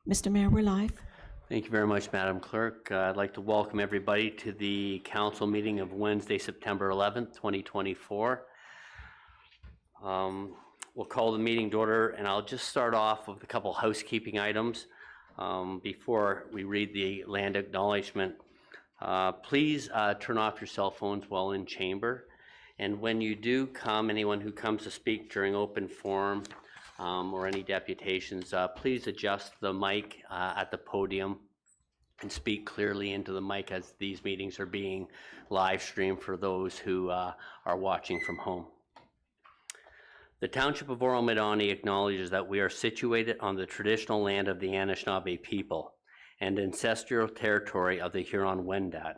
Mr. Mayor, we're live. Thank you very much, Madam Clerk. I'd like to welcome everybody to the council meeting of Wednesday, September 11th, 2024. We'll call the meeting to order, and I'll just start off with a couple housekeeping items before we read the land acknowledgement. Please turn off your cell phones while in chamber, and when you do come, anyone who comes to speak during open forum or any deputations, please adjust the mic at the podium and speak clearly into the mic, as these meetings are being live streamed for those who are watching from home. The Township of Oro-Medonte acknowledges that we are situated on the traditional land of the Anishinaabe people and ancestral territory of the Huron-Wendat.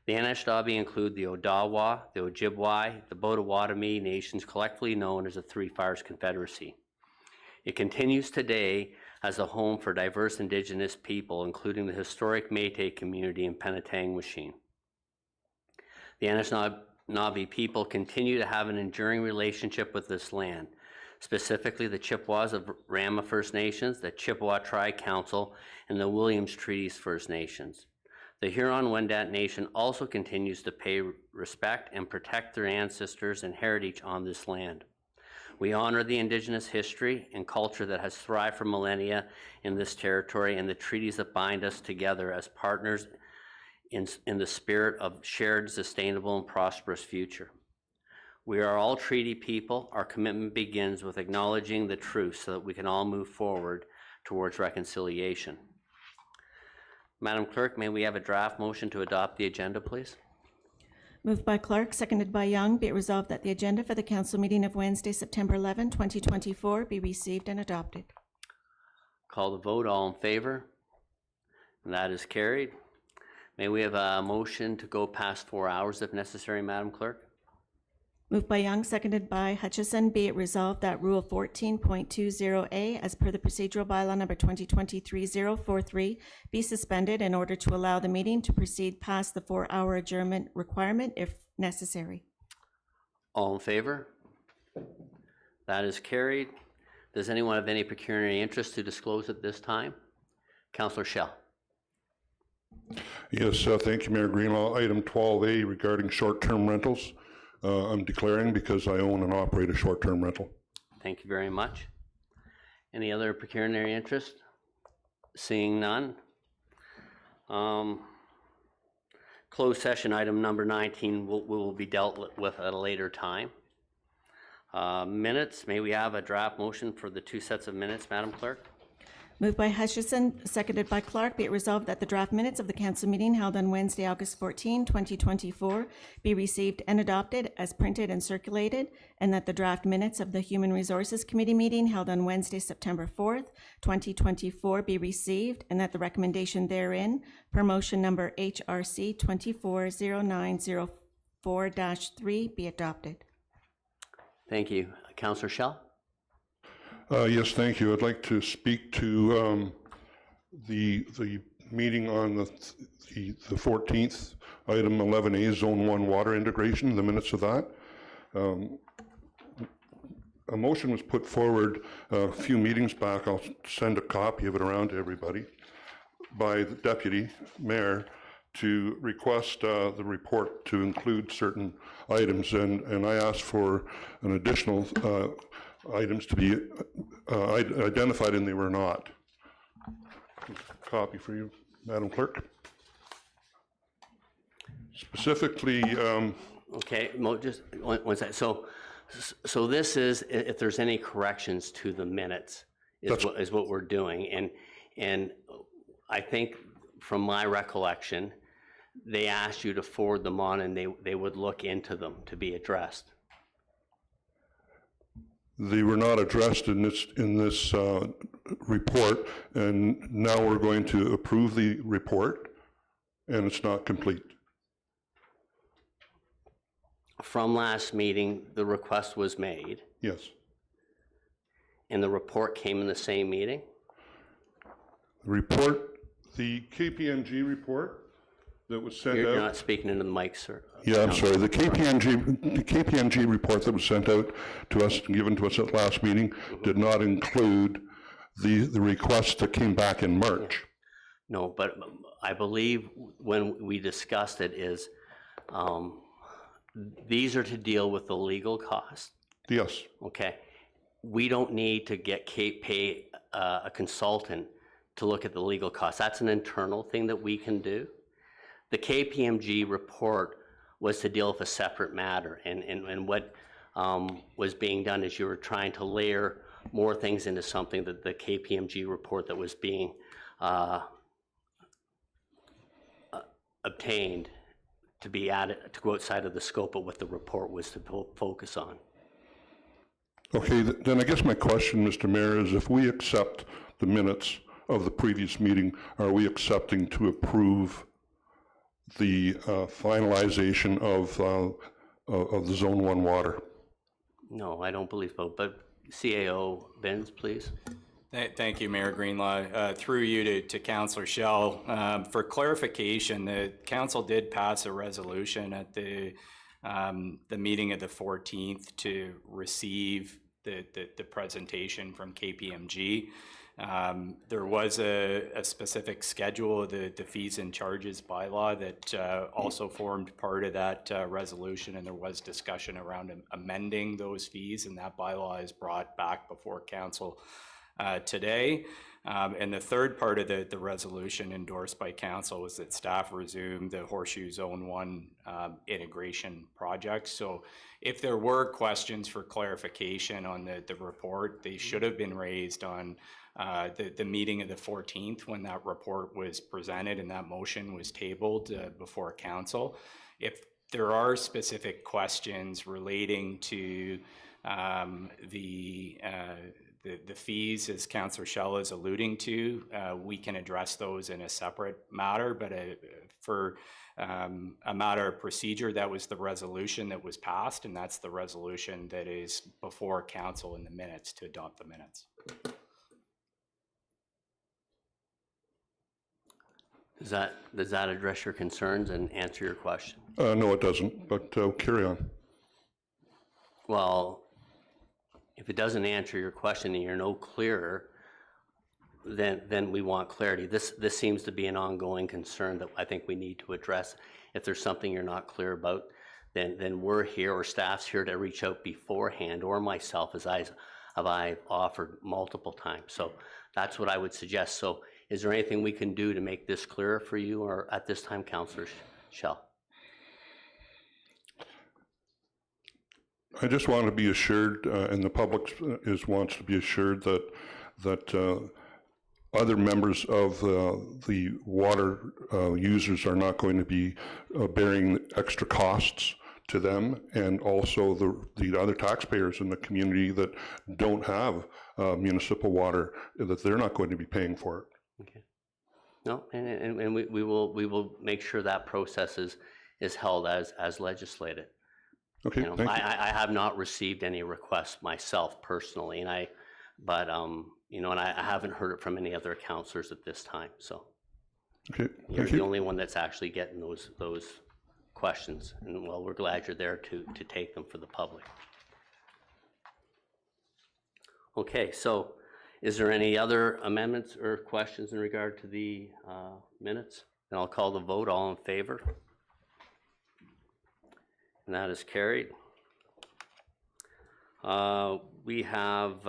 The Anishinaabe include the Odawa, the Ojibwe, the Potawatomi nations, collectively known as the Three Fires Confederacy. It continues today as a home for diverse Indigenous people, including the historic Métis community in Penetang-Washing. The Anishinaabe people continue to have an enduring relationship with this land, specifically the Chippewas of Rama First Nations, the Chippewa Tri-Council, and the Williams Treaties First Nations. The Huron-Wendat Nation also continues to pay respect and protect their ancestors and heritage on this land. We honor the Indigenous history and culture that has thrived for millennia in this territory and the treaties that bind us together as partners in the spirit of shared, sustainable, and prosperous future. We are all treaty people. Our commitment begins with acknowledging the truth so that we can all move forward towards reconciliation. Madam Clerk, may we have a draft motion to adopt the agenda, please? Moved by Clark, seconded by Young. Be it resolved that the agenda for the council meeting of Wednesday, September 11, 2024 be received and adopted. Call the vote. All in favor? And that is carried. May we have a motion to go past 4 hours if necessary, Madam Clerk? Moved by Young, seconded by Hutchison. Be it resolved that Rule 14.20A, as per the procedural bylaw number 2023-043, be suspended in order to allow the meeting to proceed past the 4-hour adjournment requirement if necessary. All in favor? That is carried. Does anyone have any pecuniary interest to disclose at this time? Councillor Schell. Yes, thank you, Mayor Greenlaw. Item 12A regarding short-term rentals. I'm declaring because I own and operate a short-term rental. Thank you very much. Any other pecuniary interest? Seeing none. Closed session item number 19 will be dealt with at a later time. Minutes, may we have a draft motion for the 2 sets of minutes, Madam Clerk? Moved by Hutchison, seconded by Clark. Be it resolved that the draft minutes of the council meeting held on Wednesday, August 14, 2024 be received and adopted as printed and circulated, and that the draft minutes of the Human Resources Committee meeting held on Wednesday, September 4th, 2024 be received, and that the recommendation therein, per motion number HRC 240904-3, be adopted. Thank you. Councillor Schell? Yes, thank you. I'd like to speak to the meeting on the 14th, item 11A, Zone 1 water integration, the minutes of that. A motion was put forward a few meetings back. I'll send a copy of it around to everybody, by the Deputy Mayor to request the report to include certain items, and I asked for an additional items to be identified, and they were not. Copy for you, Madam Clerk. Specifically, okay, just one second. So this is, if there's any corrections to the minutes, is what we're doing, and I think from my recollection, they asked you to forward them on, and they would look into them to be addressed. They were not addressed in this report, and now we're going to approve the report, and it's not complete. From last meeting, the request was made. Yes. And the report came in the same meeting? The report, the KPMG report that was sent out. You're not speaking into the mic, sir. Yeah, I'm sorry. The KPMG report that was sent out to us and given to us at last meeting did not include the request that came back in March. No, but I believe when we discussed it is, these are to deal with the legal costs, Yes. okay? We don't need to pay a consultant to look at the legal costs. That's an internal thing that we can do. The KPMG report was to deal with a separate matter, and what was being done is you were trying to layer more things into something that the KPMG report that was being obtained to be added, to go outside of the scope of what the report was to focus on. Okay, then I guess my question, Mr. Mayor, is if we accept the minutes of the previous meeting, are we accepting to approve the finalization of the Zone 1 water? No, I don't believe so, but CAO Benz, please. Thank you, Mayor Greenlaw. Through you to Councillor Schell. For clarification, the council did pass a resolution at the meeting of the 14th to receive the presentation from KPMG. There was a specific schedule of the fees and charges bylaw that also formed part of that resolution, and there was discussion around amending those fees, and that bylaw is brought back before council today. And the third part of the resolution endorsed by council was that staff resume the Horseshoe Zone 1 integration project. So if there were questions for clarification on the report, they should have been raised on the meeting of the 14th when that report was presented and that motion was tabled before council. If there are specific questions relating to the fees, as Councillor Schell is alluding to, we can address those in a separate matter, but for a matter of procedure, that was the resolution that was passed, and that's the resolution that is before council in the minutes to adopt the minutes. Does that address your concerns and answer your question? No, it doesn't, but carry on. Well, if it doesn't answer your question and you're no clearer, then we want clarity. This seems to be an ongoing concern that I think we need to address. If there's something you're not clear about, then we're here, or staff's here to reach out beforehand, or myself, as I've offered multiple times. So that's what I would suggest. So is there anything we can do to make this clearer for you, or at this time, Councillor Schell? I just want to be assured, and the public wants to be assured that other members of the water users are not going to be bearing extra costs to them, and also the other taxpayers in the community that don't have municipal water, that they're not going to be paying for it. Okay. No, and we will make sure that process is held as legislated. Okay, You know, thank you. I have not received any requests myself personally, but you know, and I haven't heard it from any other councillors at this time. So Okay, you're thank the you. only one that's actually getting those questions, and well, we're glad you're there to take them for the public. Okay, so is there any other amendments or questions in regard to the minutes? And I'll call the vote. All in favor? And that is carried. We have,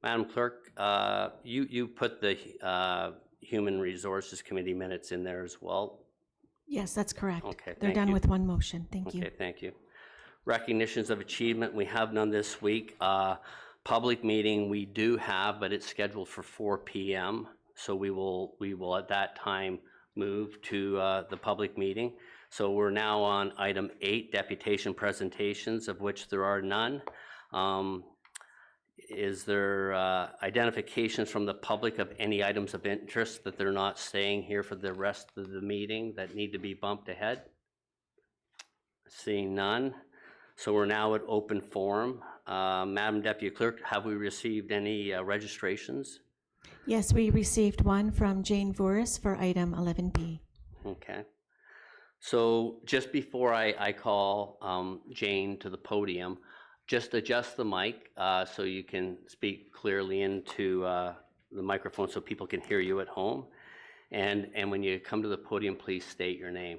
Madam Clerk, you put the Human Resources Committee minutes in there as well. Yes, that's correct. Okay, They're thank done you. with one motion. Thank you. Okay, thank you. Recognitions of achievement, we have none this week. Public meeting we do have, but it's scheduled for 4 p.m. So we will at that time move to the public meeting. So we're now on item 8, deputation presentations, of which there are none. Is there identifications from the public of any items of interest that they're not staying here for the rest of the meeting that need to be bumped ahead? Seeing none. So we're now at open forum. Madam Deputy Clerk, have we received any registrations? Yes, we received one from Jane Vooris for item 11B. Okay. So just before I call Jane to the podium, just adjust the mic so you can speak clearly into the microphone so people can hear you at home. And when you come to the podium, please state your name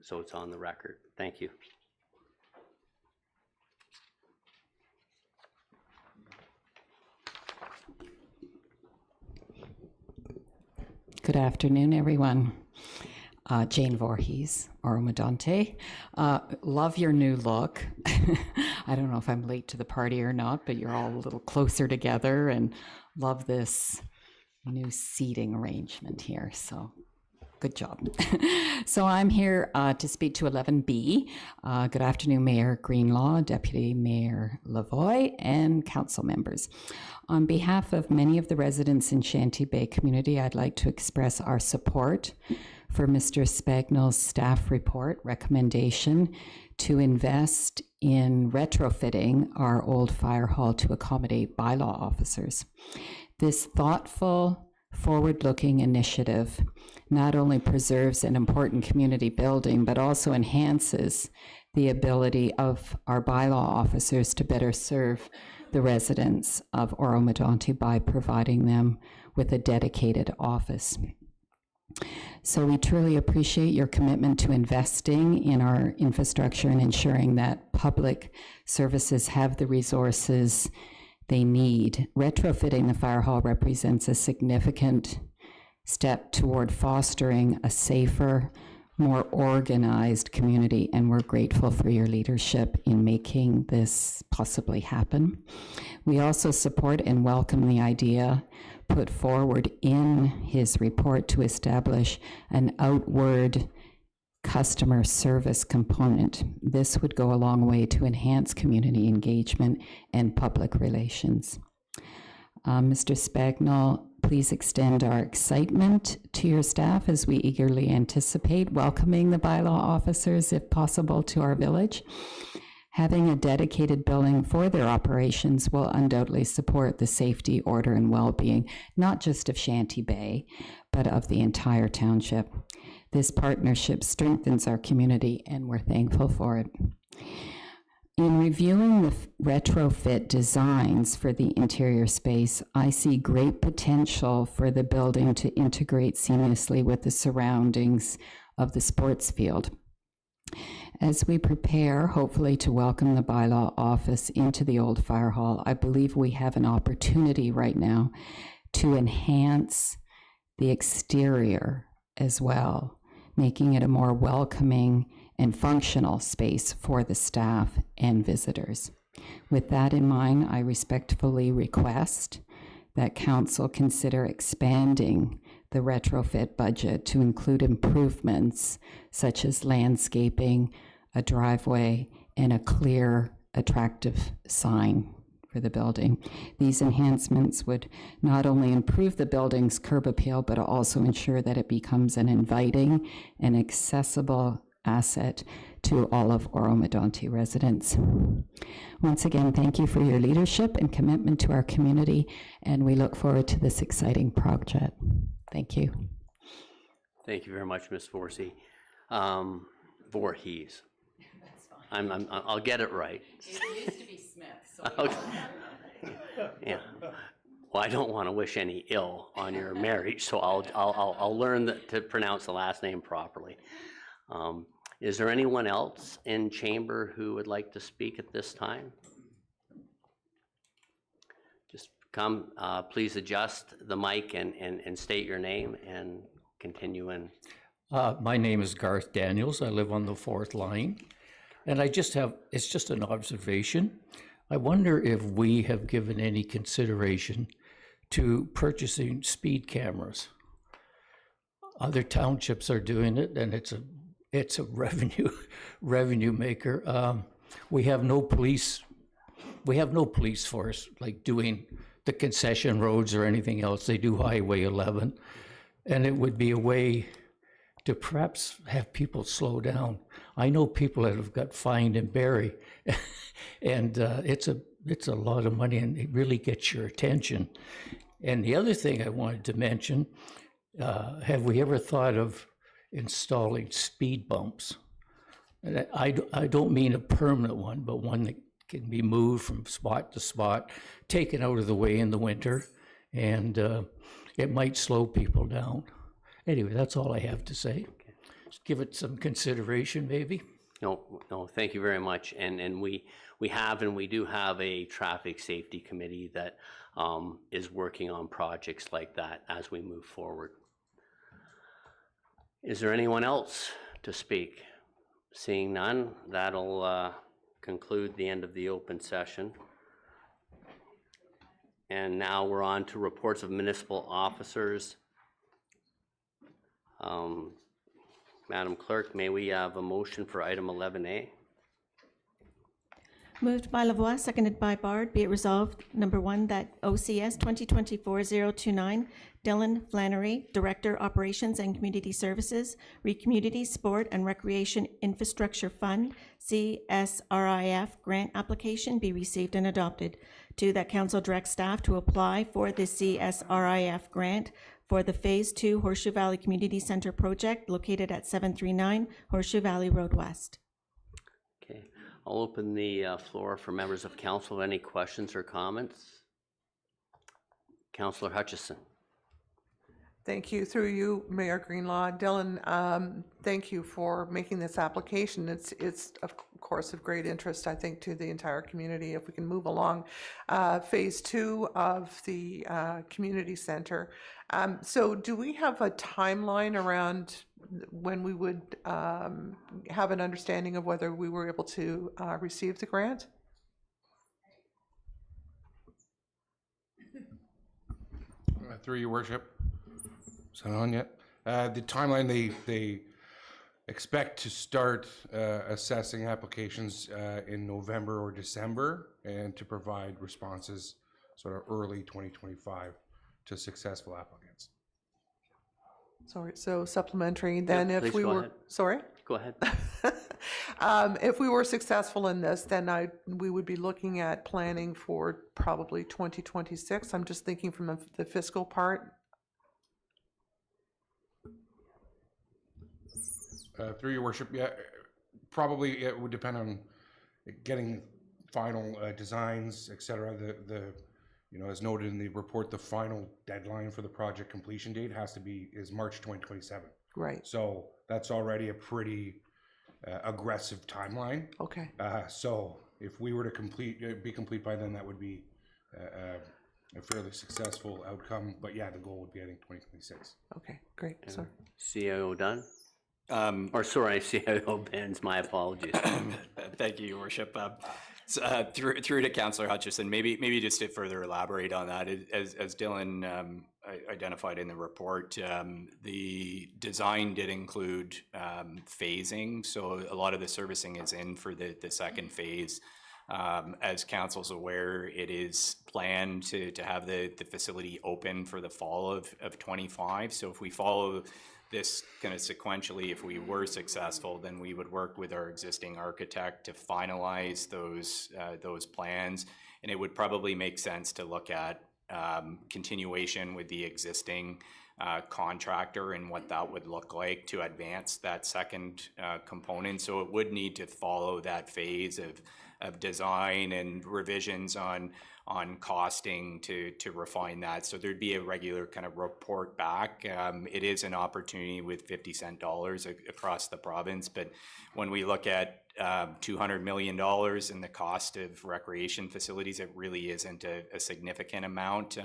so it's on the record. Thank you. Good afternoon, everyone. Jane Voorhees, Oro-Medonte. Love your new look. I don't know if I'm late to the party or not, but you're all a little closer together, and love this new seating arrangement here. So good job. So I'm here to speak to 11B. Good afternoon, Mayor Greenlaw, Deputy Mayor Lavoie, and council members. On behalf of many of the residents in Shanty Bay community, I'd like to express our support for Mr. Spagnell's staff report recommendation to invest in retrofitting our old fire hall to accommodate bylaw officers. This thoughtful, forward-looking initiative not only preserves an important community building, but also enhances the ability of our bylaw officers to better serve the residents of Oro-Medonte by providing them with a dedicated office. So we truly appreciate your commitment to investing in our infrastructure and ensuring that public services have the resources they need. Retrofitting the fire hall represents a significant step toward fostering a safer, more organized community, and we're grateful for your leadership in making this possibly happen. We also support and welcome the idea put forward in his report to establish an outward customer service component. This would go a long way to enhance community engagement and public relations. Mr. Spagnell, please extend our excitement to your staff as we eagerly anticipate welcoming the bylaw officers, if possible, to our village. Having a dedicated building for their operations will undoubtedly support the safety, order, and well-being, not just of Shanty Bay, but of the entire township. This partnership strengthens our community, and we're thankful for it. In reviewing the retrofit designs for the interior space, I see great potential for the building to integrate seamlessly with the surroundings of the sports field. As we prepare, hopefully, to welcome the bylaw office into the old fire hall, I believe we have an opportunity right now to enhance the exterior as well, making it a more welcoming and functional space for the staff and visitors. With that in mind, I respectfully request that council consider expanding the retrofit budget to include improvements such as landscaping, a driveway, and a clear, attractive sign for the building. These enhancements would not only improve the building's curb appeal, but also ensure that it becomes an inviting and accessible asset to all of Oro-Medonte residents. Once again, thank you for your leadership and commitment to our community, and we look forward to this exciting project. Thank you. Thank you very much, Ms. Voorhees. Voorhees. That's fine. I'll get it right. It used to be Smith, so. Okay. Yeah. Well, I don't want to wish any ill on your marriage, so I'll learn to pronounce the last name properly. Is there anyone else in chamber who would like to speak at this time? Just come, please adjust the mic and state your name and continue in. My name is Garth Daniels. I live on the 4th line. And it's just an observation. I wonder if we have given any consideration to purchasing speed cameras. Other townships are doing it, and it's a revenue maker. We have no police force like doing the concession roads or anything else. They do Highway 11, and it would be a way to perhaps have people slow down. I know people that have got fined in Barrie, and it's a lot of money, and it really gets your attention. And the other thing I wanted to mention, have we ever thought of installing speed bumps? And I don't mean a permanent one, but one that can be moved from spot to spot, taken out of the way in the winter, and it might slow people down. Anyway, that's all I have to say. Just give it some consideration, maybe. No, thank you very much. And we do have a traffic safety committee that is working on projects like that as we move forward. Is there anyone else to speak? Seeing none, that'll conclude the end of the open session. And now we're on to reports of municipal officers. Madam Clerk, may we have a motion for item 11A? Moved by Lavoie, seconded by Bard. Be it resolved, number one, that OCS 2024-029, Dylan Flannery, Director, Operations and Community Services, Community Sport and Recreation Infrastructure Fund, CSRIF grant application be received and adopted. Two, that council direct staff to apply for the CSRIF grant for the Phase 2 Horseshoe Valley Community Center project located at 739 Horseshoe Valley Road West. Okay, I'll open the floor for members of council. Any questions or comments? Councillor Hutchison. Thank you. Through you, Mayor Greenlaw. Dylan, thank you for making this application. It's of course of great interest, I think, to the entire community if we can move along Phase 2 of the community center. So do we have a timeline around when we would have an understanding of whether we were able to receive the grant? Through your worship. Is that on yet? The timeline, they expect to start assessing applications in November or December, and to provide responses sort of early 2025 to successful applicants. Sorry, so supplementary then, if we were, sorry? Go ahead. If we were successful in this, then we would be looking at planning for probably 2026. I'm just thinking from the fiscal part. Through your worship, yeah, probably it would depend on getting final designs, et cetera. You know, as noted in the report, the final deadline for the project completion date is March 2027. Right. So that's already a pretty aggressive timeline. Okay. So if we were to be complete by then, that would be a fairly successful outcome. But yeah, the goal would be, I think, 2026. Okay, great. Sorry. CIO Dunn? Or sorry, CIO Benz, my apologies. Thank you, Your Worship. Through to Councillor Hutchison, maybe just to further elaborate on that, as Dylan identified in the report, the design did include phasing, so a lot of the servicing is in for the second phase. As council's aware, it is planned to have the facility open for the fall of 25. So if we follow this kind of sequentially, if we were successful, then we would work with our existing architect to finalize those plans, and it would probably make sense to look at continuation with the existing contractor and what that would look like to advance that second component. So it would need to follow that phase of design and revisions on costing to refine that. So there'd be a regular kind of report back. It is an opportunity with 50 cent dollars across the province, but when we look at $200 million in the cost of recreation facilities, it really isn't a significant amount.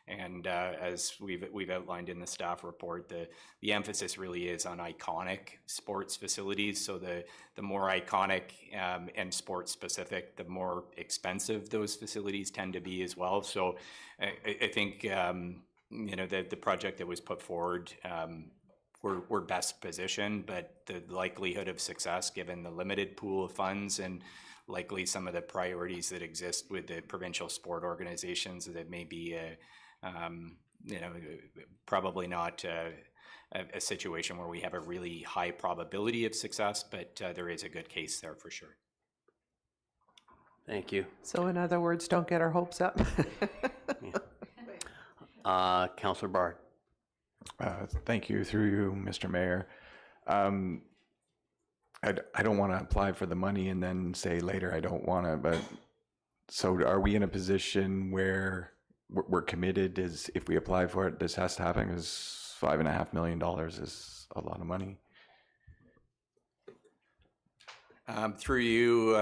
And as we've outlined in the staff report, the emphasis really is on iconic sports facilities. So the more iconic and sports specific, the more expensive those facilities tend to be as well. So I think you know, the project that was put forward, we're best positioned, but the likelihood of success, given the limited pool of funds and likely some of the priorities that exist with the provincial sport organizations, that may be you know, probably not a situation where we have a really high probability of success, but there is a good case there for sure. Thank you. So in other words, don't get our hopes up. Councillor Bard. Thank you, through you, Mr. Mayor. I don't want to apply for the money and then say later I don't want to, but So are we in a position where we're committed? Is if we apply for it, this has to happen? Because $5.5 million is a lot of money. Through you,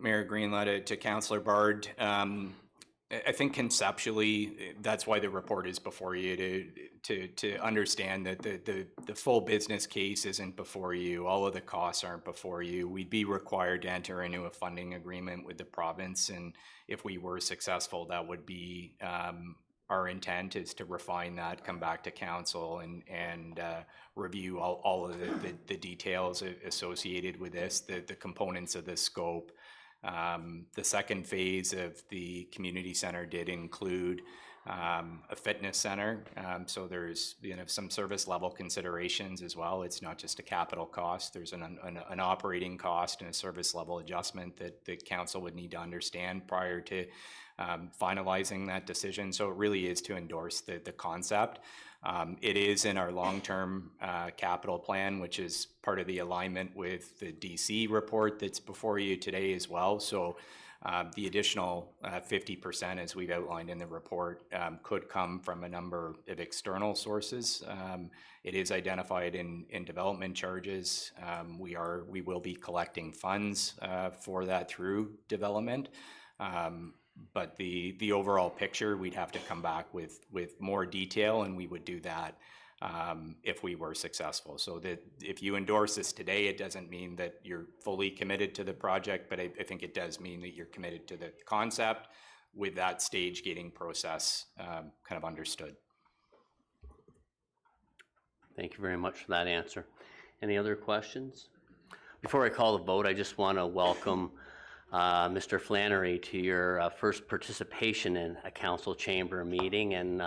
Mayor Greenlaw, to Councillor Bard, I think conceptually, that's why the report is before you, to understand that the full business case isn't before you. All of the costs aren't before you. We'd be required to enter into a funding agreement with the province, and if we were successful, that would be our intent, is to refine that, come back to council and review all of the details associated with this, the components of the scope. The second phase of the community center did include a fitness center, so there's some service level considerations as well. It's not just a capital cost. There's an operating cost and a service level adjustment that the council would need to understand prior to finalizing that decision. So it really is to endorse the concept. It is in our long-term capital plan, which is part of the alignment with the DC report that's before you today as well. So the additional 50%, as we've outlined in the report, could come from a number of external sources. It is identified in development charges. We will be collecting funds for that through development. But the overall picture, we'd have to come back with more detail, and we would do that if we were successful. So that if you endorse this today, it doesn't mean that you're fully committed to the project, but I think it does mean that you're committed to the concept with that stage gating process kind of understood. Thank you very much for that answer. Any other questions? Before I call the vote, I just want to welcome Mr. Flannery to your first participation in a council chamber meeting. And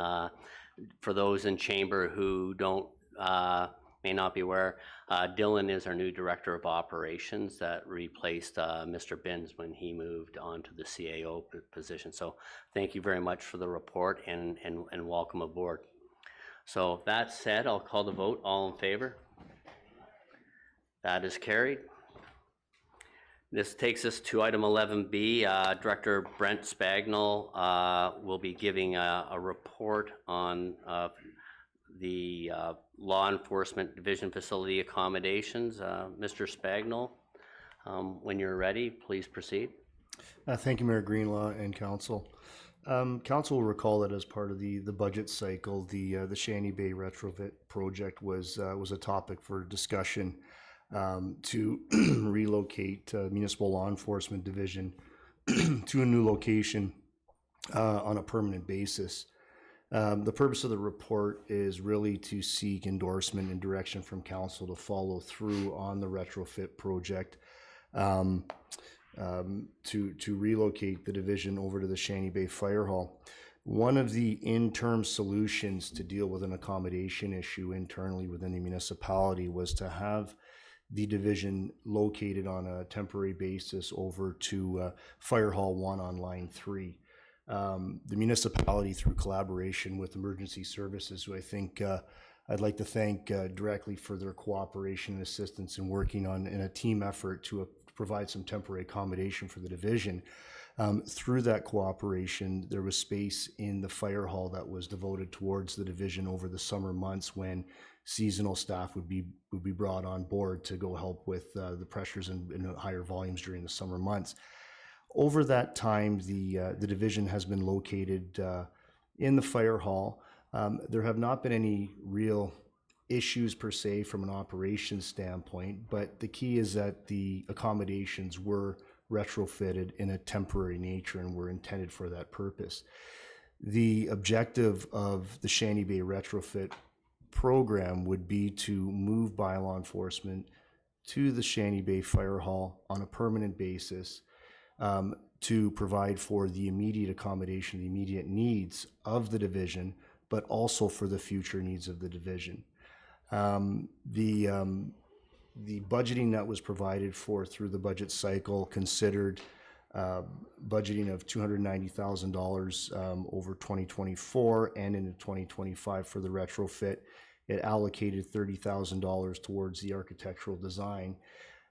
for those in chamber who may not be aware, Dylan is our new director of operations that replaced Mr. Binns when he moved on to the CAO position. So thank you very much for the report and welcome aboard. So that said, I'll call the vote. All in favor? That is carried. This takes us to item 11B. Director Brent Spagnell will be giving a report on the Law Enforcement Division facility accommodations. Mr. Spagnell, when you're ready, please proceed. Thank you, Mayor Greenlaw and Council. Council will recall that as part of the budget cycle, the Shanty Bay retrofit project was a topic for discussion to relocate Municipal Law Enforcement Division to a new location on a permanent basis. The purpose of the report is really to seek endorsement and direction from Council to follow through on the retrofit project to relocate the division over to the Shanty Bay Fire Hall. One of the interim solutions to deal with an accommodation issue internally within the municipality was to have the division located on a temporary basis over to Fire Hall 1 on Line 3. The municipality, through collaboration with emergency services, who I think I'd like to thank directly for their cooperation and assistance in working on in a team effort to provide some temporary accommodation for the division. Through that cooperation, there was space in the fire hall that was devoted towards the division over the summer months when seasonal staff would be brought on board to go help with the pressures and higher volumes during the summer months. Over that time, the division has been located in the fire hall. There have not been any real issues per se from an operations standpoint, but the key is that the accommodations were retrofitted in a temporary nature and were intended for that purpose. The objective of the Shanty Bay retrofit program would be to move bylaw enforcement to the Shanty Bay Fire Hall on a permanent basis to provide for the immediate accommodation, the immediate needs of the division, but also for the future needs of the division. The budgeting that was provided for through the budget cycle considered budgeting of $290,000 over 2024 and into 2025 for the retrofit. It allocated $30,000 towards the architectural design.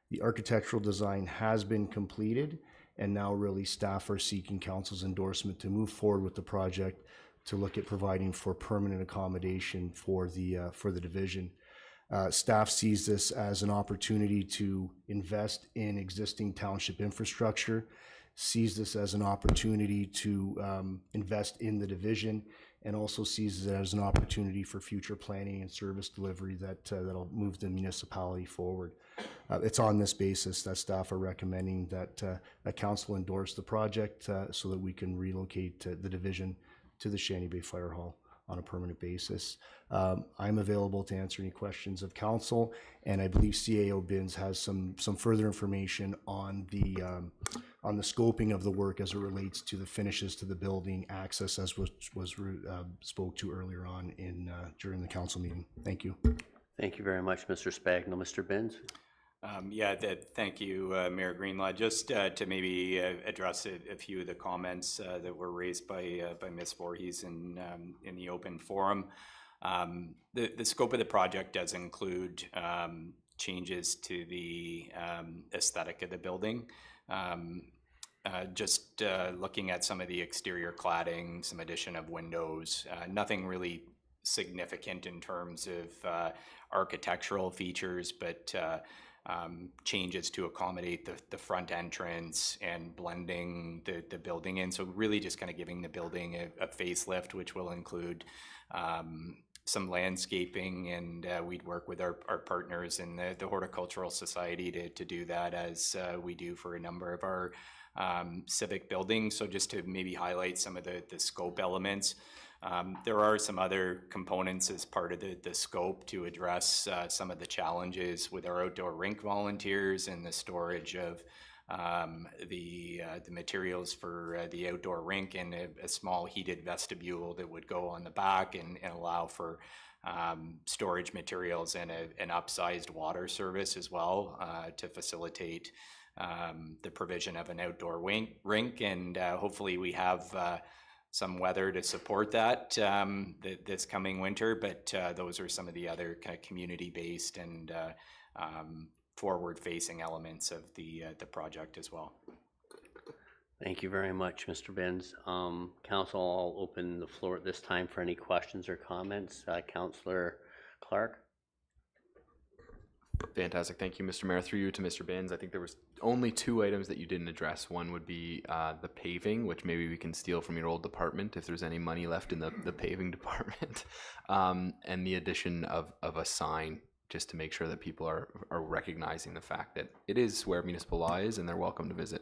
The architectural design has been completed, And now really staff are seeking council's endorsement to move forward with the project to look at providing for permanent accommodation for the division. Staff sees this as an opportunity to invest in existing township infrastructure, sees this as an opportunity to invest in the division, and also sees it as an opportunity for future planning and service delivery that'll move the municipality forward. It's on this basis that staff are recommending that council endorse the project so that we can relocate the division to the Shanty Bay Fire Hall on a permanent basis. I'm available to answer any questions of council, and I believe CAO Bins has some further information on the scoping of the work as it relates to the finishes to the building, access, as was spoke to earlier on during the council meeting. Thank you. Thank you very much, Mr. Spagno. Mr. Binns? Thank you, Mayor Greenlaw. Just to maybe address a few of the comments that were raised by Ms. Voorhees in the open forum. The scope of the project does include changes to the aesthetic of the building. Just looking at some of the exterior cladding, some addition of windows, nothing really significant in terms of architectural features, but changes to accommodate the front entrance and blending the building in. So really just kind of giving the building a facelift, which will include some landscaping, and we'd work with our partners in the Horticultural Society to do that, as we do for a number of our civic buildings. So just to maybe highlight some of the scope elements. There are some other components as part of the scope to address some of the challenges with our outdoor rink volunteers and the storage of the materials for the outdoor rink, and a small heated vestibule that would go on the back and allow for storage materials and an upsized water service as well to facilitate the provision of an outdoor rink. And hopefully we have some weather to support that this coming winter, but those are some of the other kind of community-based and forward-facing elements of the project as well. Thank you very much, Mr. Binns. Council, I'll open the floor at this time for any questions or comments. Councillor Clark? Fantastic. Thank you, Mr. Mayor. Through you to Mr. Binns. I think there was only 2 items that you didn't address. One would be the paving, which maybe we can steal from your old department if there's any money left in the paving department, and the addition of a sign, just to make sure that people are recognizing the fact that it is where municipal law is and they're welcome to visit.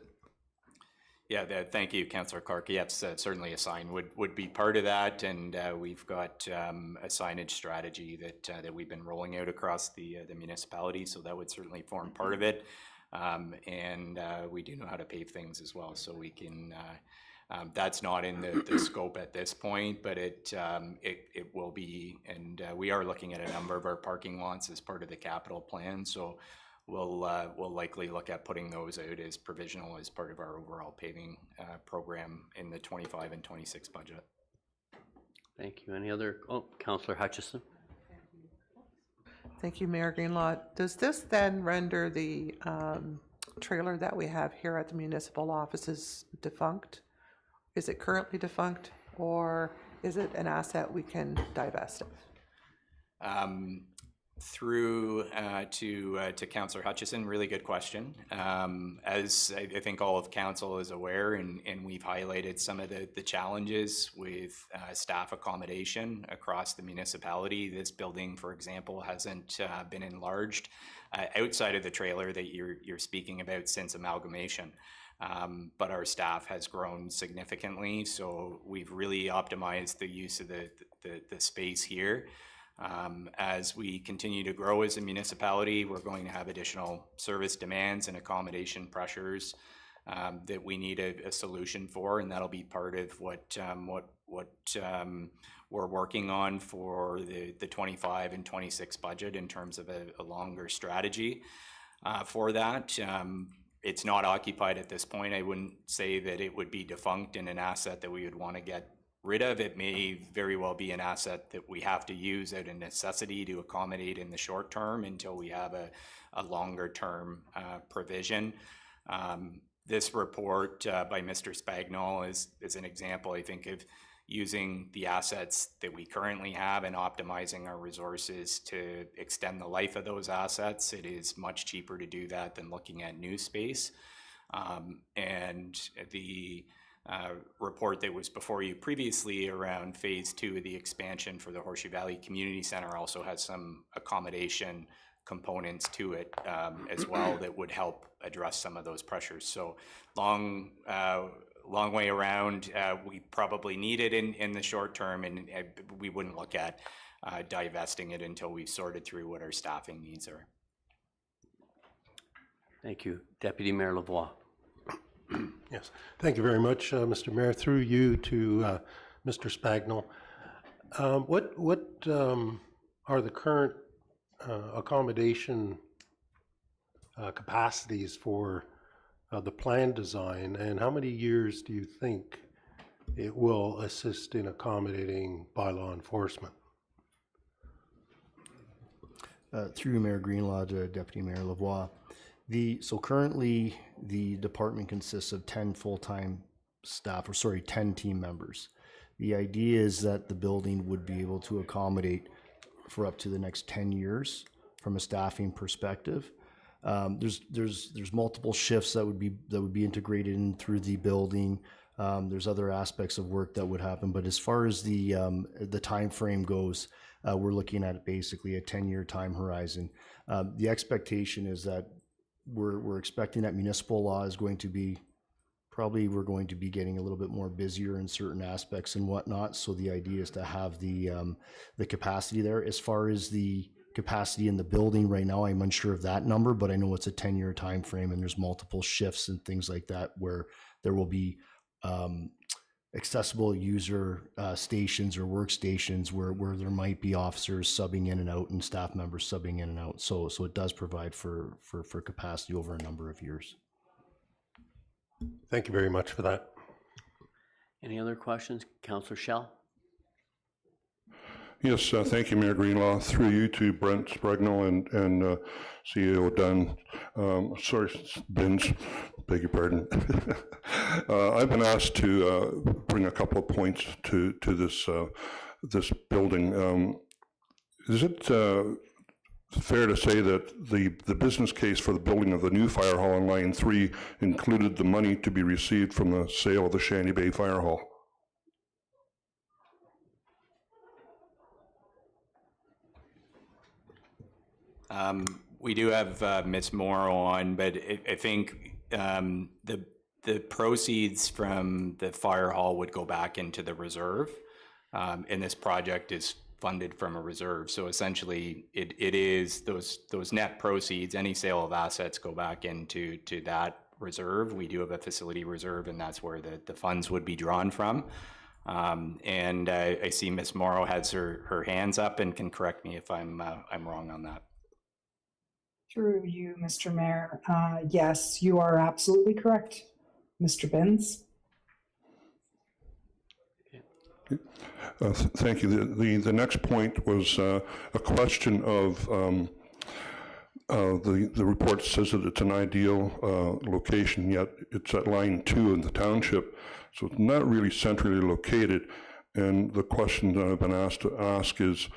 Yeah, thank you, Councillor Clark. Yes, certainly a sign would be part of that, and we've got a signage strategy that we've been rolling out across the municipality, so that would certainly form part of it. And we do know how to pave things as well, so we can. That's not in the scope at this point, but it will be, and we are looking at a number of our parking lots as part of the capital plan. So we'll likely look at putting those out as provisional as part of our overall paving program in the 25 and 26 budget. Thank you. Any other? Oh, Councillor Hutchison. Thank you, Mayor Greenlaw. Does this then render the trailer that we have here at the municipal offices defunct? Is it currently defunct, or is it an asset we can divest of? Through to Councillor Hutchison, really good question. As I think all of council is aware, and we've highlighted some of the challenges with staff accommodation across the municipality. This building, for example, hasn't been enlarged outside of the trailer that you're speaking about since amalgamation. But our staff has grown significantly, so we've really optimized the use of the space here. As we continue to grow as a municipality, we're going to have additional service demands and accommodation pressures that we need a solution for, and that'll be part of what we're working on for the 25 and 26 budget in terms of a longer strategy for that. It's not occupied at this point. I wouldn't say that it would be defunct and an asset that we would want to get rid of. It may very well be an asset that we have to use out of necessity to accommodate in the short term until we have a longer term provision. This report by Mr. Spagnol is an example, I think, of using the assets that we currently have and optimizing our resources to extend the life of those assets. It is much cheaper to do that than looking at new space. And the report that was before you previously around phase 2 of the expansion for the Horseshoe Valley Community Center also has some accommodation components to it as well that would help address some of those pressures. So long way around, we probably need it in the short term, and we wouldn't look at divesting it until we've sorted through what our staffing needs are. Thank you. Deputy Mayor Lavoie. Yes, thank you very much, Mr. Mayor. Through you to Mr. Spagnol. What are the current accommodation capacities for the plan design, and how many years do you think it will assist in accommodating bylaw enforcement? Through Mayor Greenlaw to Deputy Mayor Lavoie. So currently the department consists of 10 full-time staff, 10 team members. The idea is that the building would be able to accommodate for up to the next 10 years from a staffing perspective. There's multiple shifts that would be integrated in through the building. There's other aspects of work that would happen, but as far as the time frame goes, we're looking at basically a 10-year time horizon. The expectation is that we're expecting that municipal law is going to be we're going to be getting a little bit more busier in certain aspects and whatnot. So the idea is to have the capacity there. As far as the capacity in the building right now, I'm unsure of that number, but I know it's a 10-year time frame, and there's multiple shifts and things like that where there will be accessible user stations or workstations where there might be officers subbing in and out and staff members subbing in and out. So it does provide for capacity over a number of years. Thank you very much for that. Any other questions? Councillor Schell? Yes, thank you, Mayor Greenlaw. Through you to Brent Spragnell and CEO Dunn. Binns, beg your pardon. I've been asked to bring a couple of points to this building. Is it fair to say that the business case for the building of the new fire hall on Line 3 included the money to be received from the sale of the Shanty Bay Fire Hall? We do have Ms. Morrow on, but I think the proceeds from the fire hall would go back into the reserve, and this project is funded from a reserve. So essentially, it is those net proceeds, any sale of assets go back into that reserve. We do have a facility reserve, and that's where the funds would be drawn from. And I see Ms. Morrow has her hands up and can correct me if I'm wrong on that. Through you, Mr. Mayor. Yes, you are absolutely correct, Mr. Binns. Thank you. The next point was a question of the report says that it's an ideal location, yet it's at Line 2 in the township, so it's not really centrally located. And the question that I've been asked to ask is,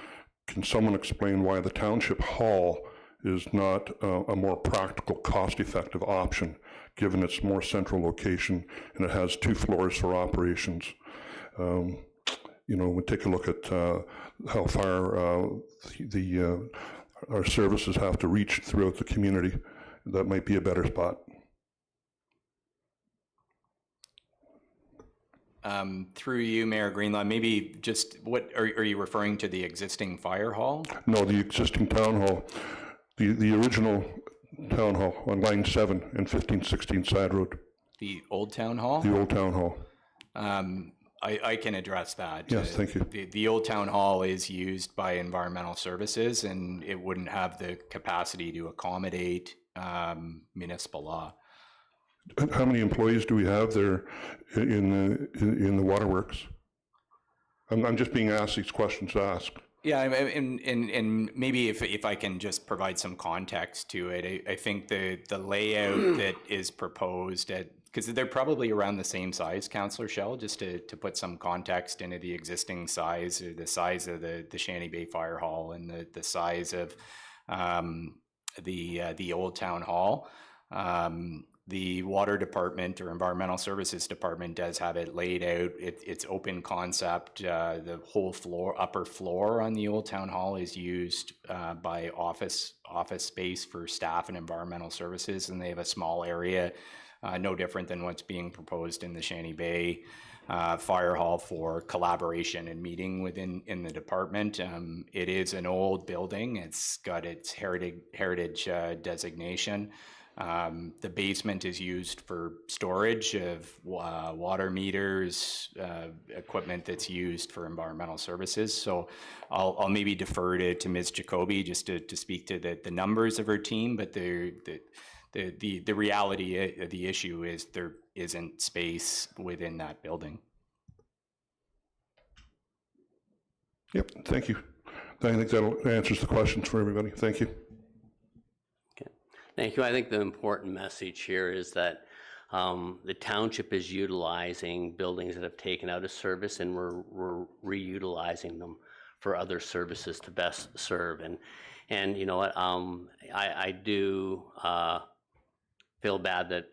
can someone explain why the township hall is not a more practical, cost-effective option, given its more central location and it has 2 floors for operations? We take a look at how far our services have to reach throughout the community. That might be a better spot. Through you, Mayor Greenlaw, maybe just what are you referring to, the existing fire hall? No, the existing town hall. The original town hall on Line 7 and 1516 Side Road. The old town hall? The old town hall. I can address that. Yes, thank you. The old town hall is used by environmental services, and it wouldn't have the capacity to accommodate municipal law. How many employees do we have there in the waterworks? I'm just being asked these questions to ask. Yeah, and maybe if I can just provide some context to it, I think the layout that is proposed because they're probably around the same size, Councillor Shell, just to put some context into the existing size, or the size of the Shanty Bay Fire Hall and the size of the Old Town Hall. The Water Department or Environmental Services Department does have it laid out. It's open concept. The whole upper floor on the Old Town Hall is used by office space for staff and environmental services, and they have a small area, no different than what's being proposed in the Shanty Bay Fire Hall for collaboration and meeting in the department. It is an old building. It's got its heritage designation. The basement is used for storage of water meters, equipment that's used for environmental services. So I'll maybe defer to Ms. Jacoby just to speak to the numbers of her team, but the reality of the issue is there isn't space within that building. Yep, thank you. I think that answers the questions for everybody. Thank you. Thank you. I think the important message here is that the township is utilizing buildings that have taken out of service, and we're reutilizing them for other services to best serve. And you know what? I do feel bad that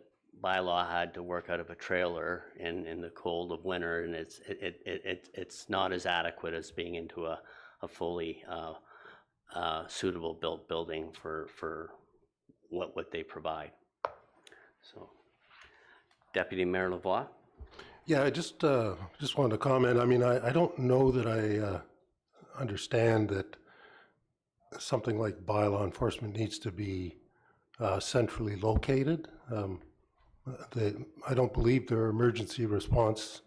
bylaw had to work out of a trailer in the cold of winter, and it's not as adequate as being into a fully suitable built building for what they provide. So, Deputy Mayor Lavoie. Yeah, I just wanted to comment. I mean, I don't know that I understand that something like bylaw enforcement needs to be centrally located. I don't believe there are emergency response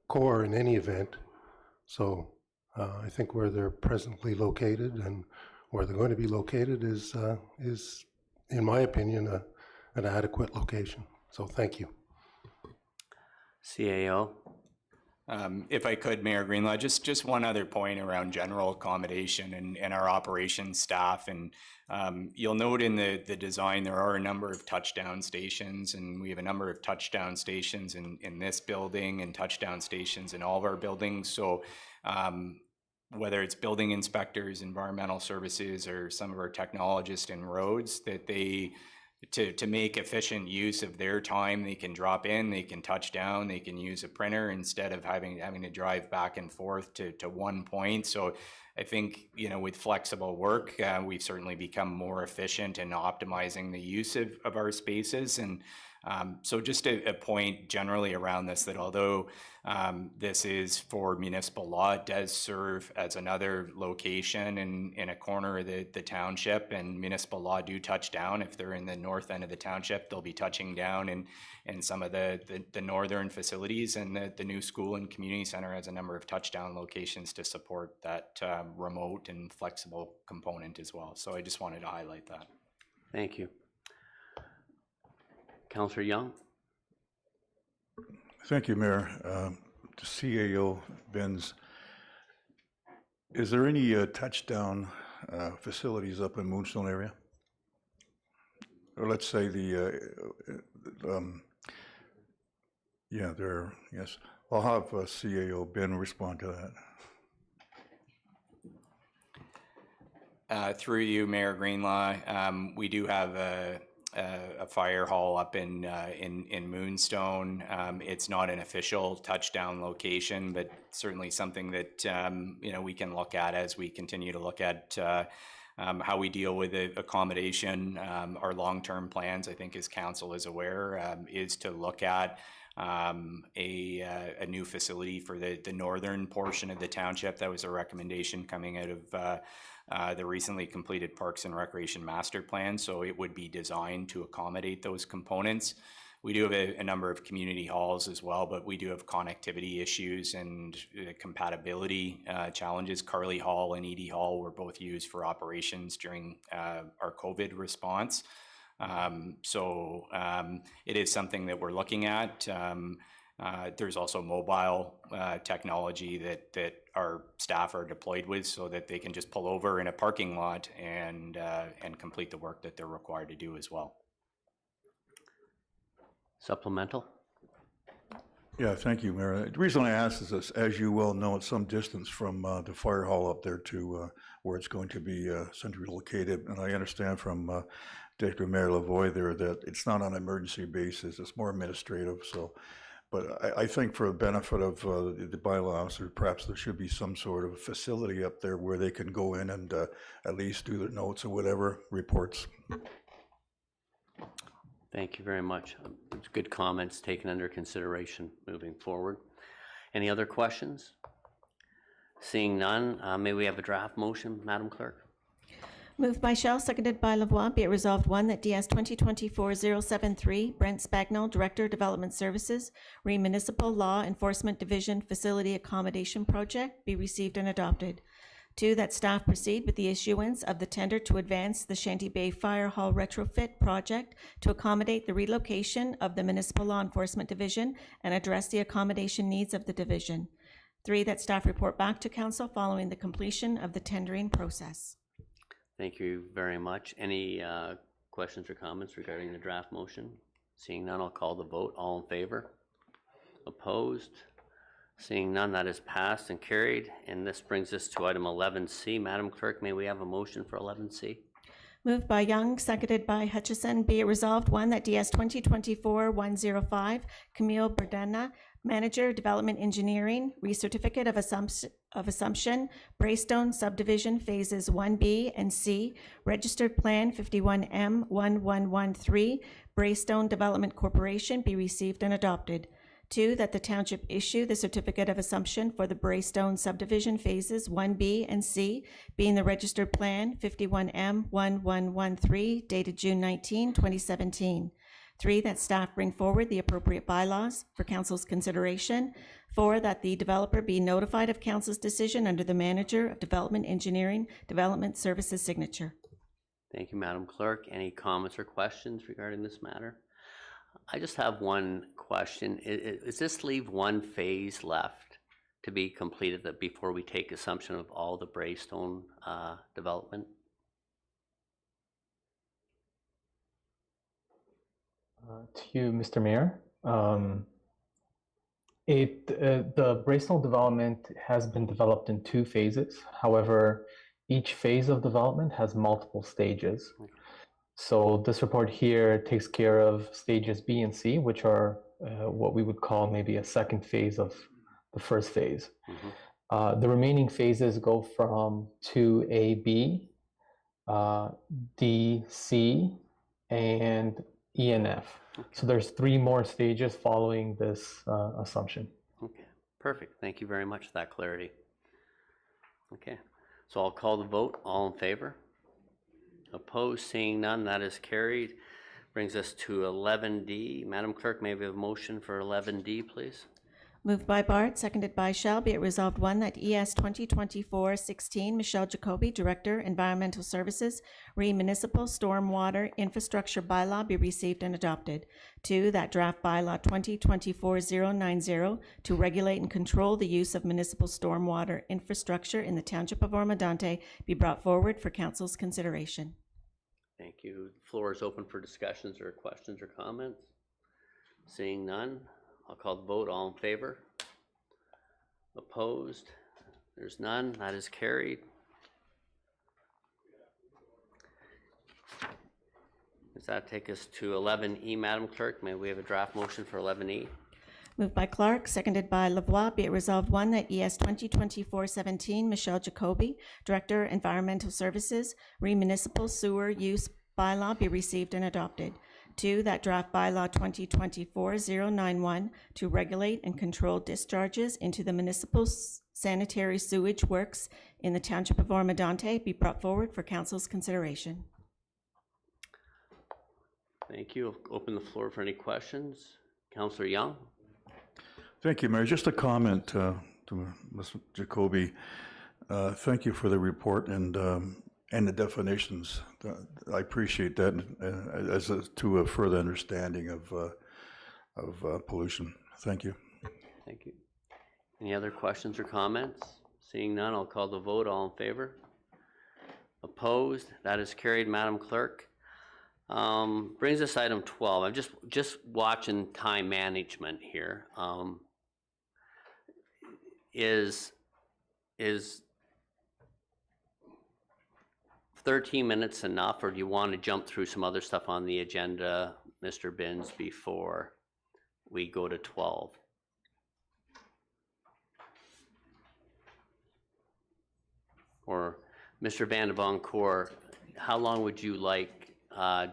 corps in any event. So I think where they're presently located and where they're going to be located is in my opinion, an adequate location. So thank you. CAO. If I could, Mayor Greenlaw, just one other point around general accommodation and our operations staff. And you'll note in the design, there are a number of touchdown stations, and we have a number of touchdown stations in this building and touchdown stations in all of our buildings. So whether it's building inspectors, environmental services, or some of our technologists in roads, that they, to make efficient use of their time, they can drop in, they can touch down, they can use a printer instead of having to drive back and forth to one point. So I think, you know, with flexible work, we've certainly become more efficient in optimizing the use of our spaces. And so just a point generally around this, that although this is for municipal law, it does serve as another location in a corner of the township, and municipal law do touch down. If they're in the north end of the township, they'll be touching down in some of the northern facilities, and the new school and community center has a number of touchdown locations to support that remote and flexible component as well. So I just wanted to highlight that. Thank you. Councillor Young. Thank you, Mayor. To CAO Benz, is there any touchdown facilities up in Moonstone area? Or let's say yeah, there, yes. I'll have CAO Ben respond to that. Through you, Mayor Greenlaw, we do have a fire hall up in Moonstone. It's not an official touchdown location, but certainly something that you know, we can look at as we continue to look at how we deal with the accommodation. Our long-term plans, I think, as council is aware, is to look at a new facility for the northern portion of the township. That was a recommendation coming out of the recently completed Parks and Recreation Master Plan, so it would be designed to accommodate those components. We do have a number of community halls as well, but we do have connectivity issues and compatibility challenges. Carley Hall and Edie Hall were both used for operations during our COVID response. So it is something that we're looking at. There's also mobile technology that our staff are deployed with, so that they can just pull over in a parking lot and complete the work that they're required to do as well. Supplemental? Yeah, thank you, Mayor. The reason I asked is, this, as you well know, it's some distance from the fire hall up there to where it's going to be centrally located. And I understand from Deputy Mayor Lavoie there that it's not on an emergency basis, it's more administrative. So, but I think for the benefit of the bylaw officer, perhaps there should be some sort of facility up there where they can go in and at least do their notes or whatever, reports. Thank you very much. It's good comments taken under consideration moving forward. Any other questions? Seeing none, may we have a draft motion, Madam Clerk? Moved by Shell, seconded by Lavoie. Be it resolved, one, that DS 2024-073, Brent Spagnell, Director, Development Services, Municipal Law Enforcement Division Facility Accommodation Project, be received and adopted. Two, that staff proceed with the issuance of the tender to advance the Shanty Bay Fire Hall retrofit project to accommodate the relocation of the Municipal Law Enforcement Division and address the accommodation needs of the division. Three, that staff report back to council following the completion of the tendering process. Thank you very much. Any questions or comments regarding the draft motion? Seeing none, I'll call the vote. All in favor? Opposed? Seeing none, that is passed and carried. And this brings us to item 11C. Madam Clerk, may we have a motion for 11C? Moved by Young, seconded by Hutchison. Be it resolved, one, that DS 2024-105, Camille Berdana, Manager, Development Engineering, Recertificate of Assumption, Braystone Subdivision Phases 1B and C, Registered Plan 51M1113, Braystone Development Corporation, be received and adopted. Two, that the township issue the certificate of assumption for the Braystone subdivision phases 1B and C, being the registered plan 51M1113, dated June 19, 2017. Three, that staff bring forward the appropriate bylaws for council's consideration. Four, that the developer be notified of council's decision under the Manager of Development Engineering Development Services signature. Thank you, Madam Clerk. Any comments or questions regarding this matter? I just have one question. Does this leave one phase left to be completed that before we take assumption of all the Braystone development? To you, Mr. Mayor. The Braystone development has been developed in 2 phases. However, each phase of development has multiple stages. So this report here takes care of stages B and C, which are what we would call maybe a second phase of the first phase. The remaining phases go from 2A, B, D, C, and E and F. So there's 3 more stages following this assumption. Okay, perfect. Thank you very much for that clarity. Okay, so I'll call the vote. All in favor? Opposed? Seeing none, that is carried. Brings us to 11D. Madam Clerk, may we have a motion for 11D, please? Moved by Bart, seconded by Shell. Be it resolved, one, that ES 2024-16, Michelle Jacoby, Director, Environmental Services, Municipal Stormwater Infrastructure Bylaw, be received and adopted. Two, that draft bylaw 2024-090 to regulate and control the use of municipal stormwater infrastructure in the Township of Oro-Medonte be brought forward for council's consideration. Thank you. The floor is open for discussions or questions or comments. Seeing none, I'll call the vote. All in favor? Opposed? There's none. That is carried. Does that take us to 11E, Madam Clerk? May we have a draft motion for 11E? Moved by Clark, seconded by Lavoie. Be it resolved, one, that ES 2024-17, Michelle Jacoby, Director, Environmental Services, Municipal Sewer Use Bylaw, be received and adopted. Two, that draft bylaw 2024-091 to regulate and control discharges into the municipal sanitary sewage works in the Township of Oro-Medonte be brought forward for council's consideration. Thank you. Open the floor for any questions. Councillor Young? Thank you, Mayor. Just a comment to Ms. Jacoby. Thank you for the report and the definitions. I appreciate that to a further understanding of pollution. Thank you. Thank you. Any other questions or comments? Seeing none, I'll call the vote. All in favor? Opposed? That is carried, Madam Clerk. Brings us item 12. I'm just watching time management here. Is 13 minutes enough, or do you want to jump through some other stuff on the agenda, Mr. Binns, before we go to 12? Or Mr. Van de Boncourt, how long would you like? Are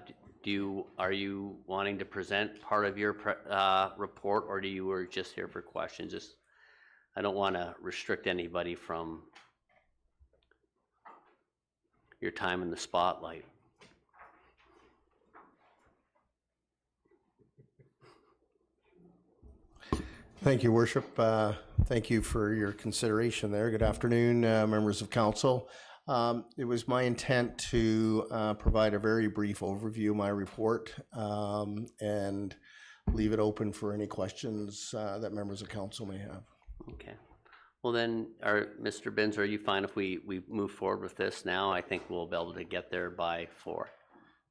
you wanting to present part of your report, or you were just here for questions? I don't want to restrict anybody from your time in the spotlight. Thank you, Worship. Thank you for your consideration there. Good afternoon, members of council. It was my intent to provide a very brief overview of my report and leave it open for any questions that members of council may have. Okay. Well then, Mr. Binns, are you fine if we move forward with this now? I think we'll be able to get there by 4.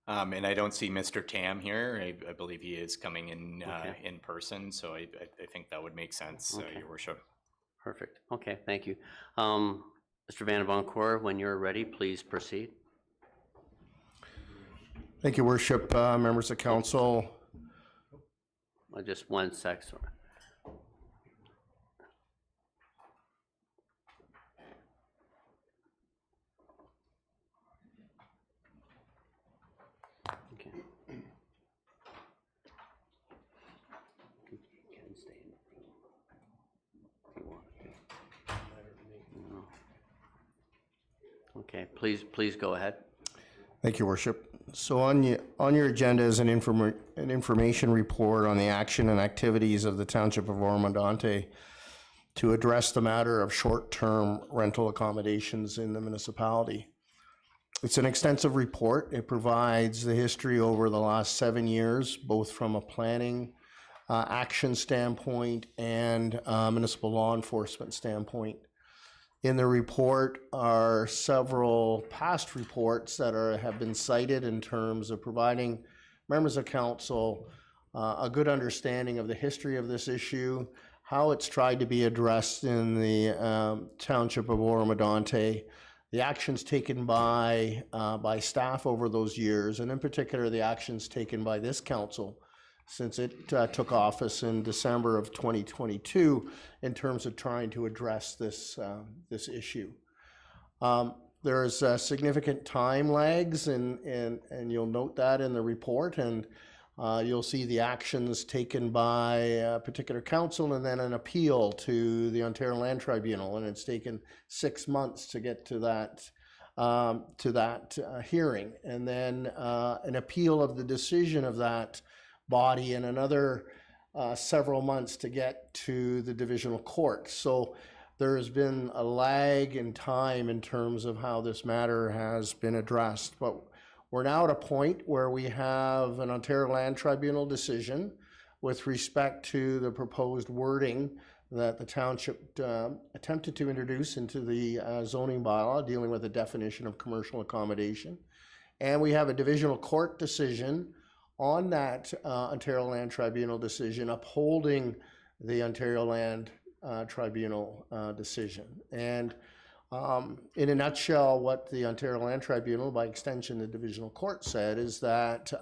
And I don't see Mr. Tam here. I believe he is coming in in person, so I think that would make sense, Your Worship. Perfect. Okay, thank you. Mr. Van de Boncourt, when you're ready, please proceed. Thank you, Worship. Members of council. Just 1 sec, sorry. Okay, please go ahead. Thank you, Worship. So on your agenda is an information report on the action and activities of the Township of Oro-Medonte to address the matter of short-term rental accommodations in the municipality. It's an extensive report. It provides the history over the last 7 years, both from a planning action standpoint and municipal law enforcement standpoint. In the report are several past reports that have been cited in terms of providing members of council a good understanding of the history of this issue, how it's tried to be addressed in the Township of Oro-Medonte, the actions taken by staff over those years, and in particular the actions taken by this council since it took office in December of 2022 in terms of trying to address this issue. There's significant time lags, and you'll note that in the report, and you'll see the actions taken by a particular council and then an appeal to the Ontario Land Tribunal, and it's taken 6 months to get to that hearing, and then an appeal of the decision of that body and another several months to get to the divisional court. So there has been a lag in time in terms of how this matter has been addressed. But we're now at a point where we have an Ontario Land Tribunal decision with respect to the proposed wording that the township attempted to introduce into the zoning bylaw dealing with the definition of commercial accommodation. And we have a divisional court decision on that Ontario Land Tribunal decision upholding the Ontario Land Tribunal decision. And in a nutshell, what the Ontario Land Tribunal, by extension the divisional court, said is that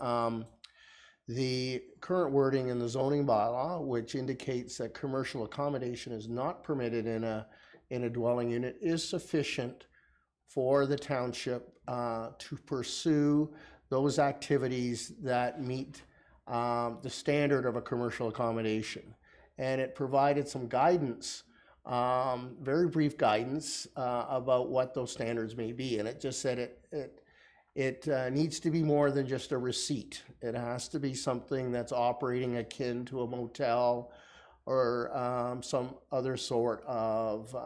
the current wording in the zoning bylaw, which indicates that commercial accommodation is not permitted in a dwelling unit, is sufficient for the township to pursue those activities that meet the standard of a commercial accommodation. And it provided some guidance, very brief guidance about what those standards may be. And it just said it needs to be more than just a receipt. It has to be something that's operating akin to a motel or some other sort of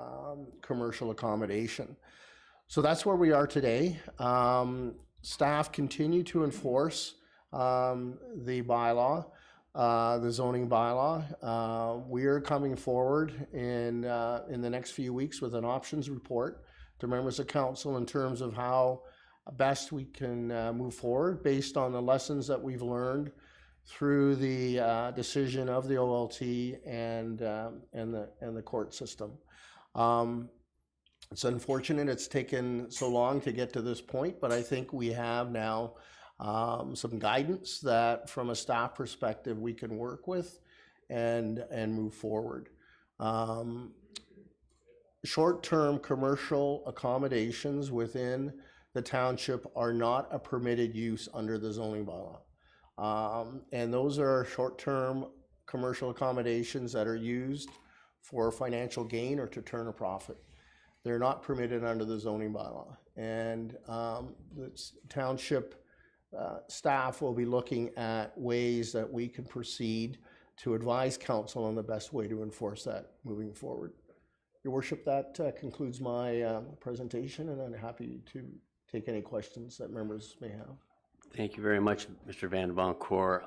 commercial accommodation. So that's where we are today. Staff continue to enforce the bylaw, the zoning bylaw. We are coming forward in the next few weeks with an options report to members of council in terms of how best we can move forward based on the lessons that we've learned through the decision of the OLT and the court system. It's unfortunate it's taken so long to get to this point, but I think we have now some guidance that from a staff perspective we can work with and move forward. Short-term commercial accommodations within the township are not a permitted use under the zoning bylaw. And those are short-term commercial accommodations that are used for financial gain or to turn a profit. They're not permitted under the zoning bylaw. And the township staff will be looking at ways that we can proceed to advise council on the best way to enforce that moving forward. Your worship, that concludes my presentation, and I'm happy to take any questions that members may have. Thank you very much, Mr. Van Boncourt.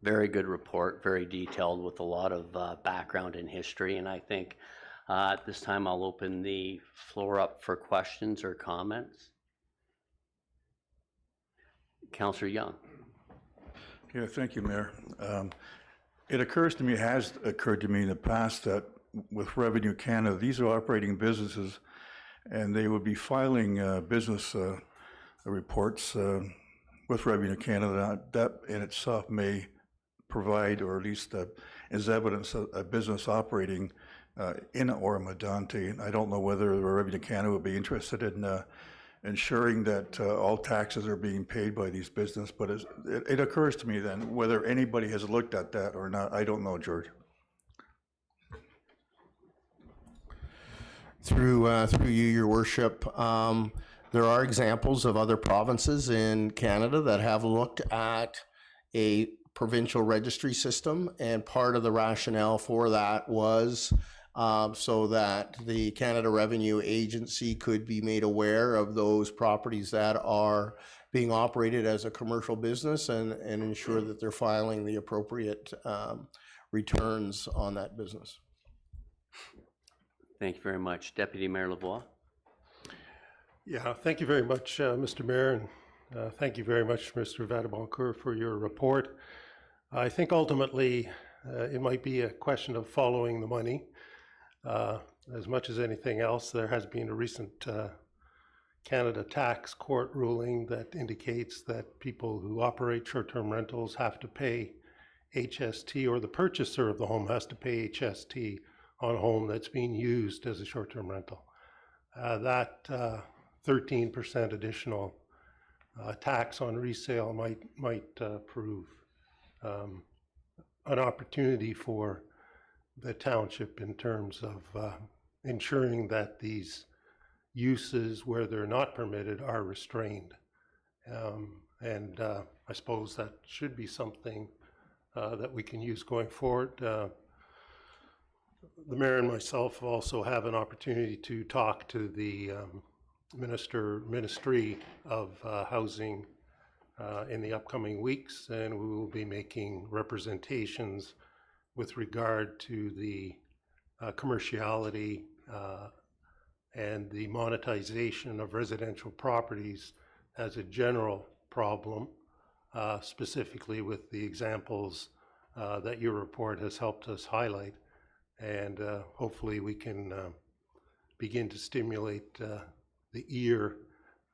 Very good report, very detailed with a lot of background and history. And I think at this time I'll open the floor up for questions or comments. Councillor Young. Yeah, thank you, Mayor. It occurs to me, has occurred to me in the past that with Revenue Canada, these are operating businesses and they would be filing business reports with Revenue Canada. That in itself may provide, or at least is evidence of a business operating in Oro-Medonte. I don't know whether Revenue Canada would be interested in ensuring that all taxes are being paid by these businesses, but it occurs to me then whether anybody has looked at that or not. I don't know, George. Through you, your worship, there are examples of other provinces in Canada that have looked at a provincial registry system, and part of the rationale for that was so that the Canada Revenue Agency could be made aware of those properties that are being operated as a commercial business and ensure that they're filing the appropriate returns on that business. Thank you very much. Deputy Mayor Lavoie. Yeah, thank you very much, Mr. Mayor, and thank you very much, Mr. Vadeboncur, for your report. I think ultimately it might be a question of following the money. As much as anything else, there has been a recent Canada tax court ruling that indicates that people who operate short-term rentals have to pay HST, or the purchaser of the home has to pay HST on a home that's being used as a short-term rental. That 13% additional tax on resale might prove an opportunity for the township in terms of ensuring that these uses where they're not permitted are restrained. And I suppose that should be something that we can use going forward. The mayor and myself also have an opportunity to talk to the Ministry of Housing in the upcoming weeks, and we will be making representations with regard to the commerciality and the monetization of residential properties as a general problem, specifically with the examples that your report has helped us highlight. And hopefully we can begin to stimulate the ear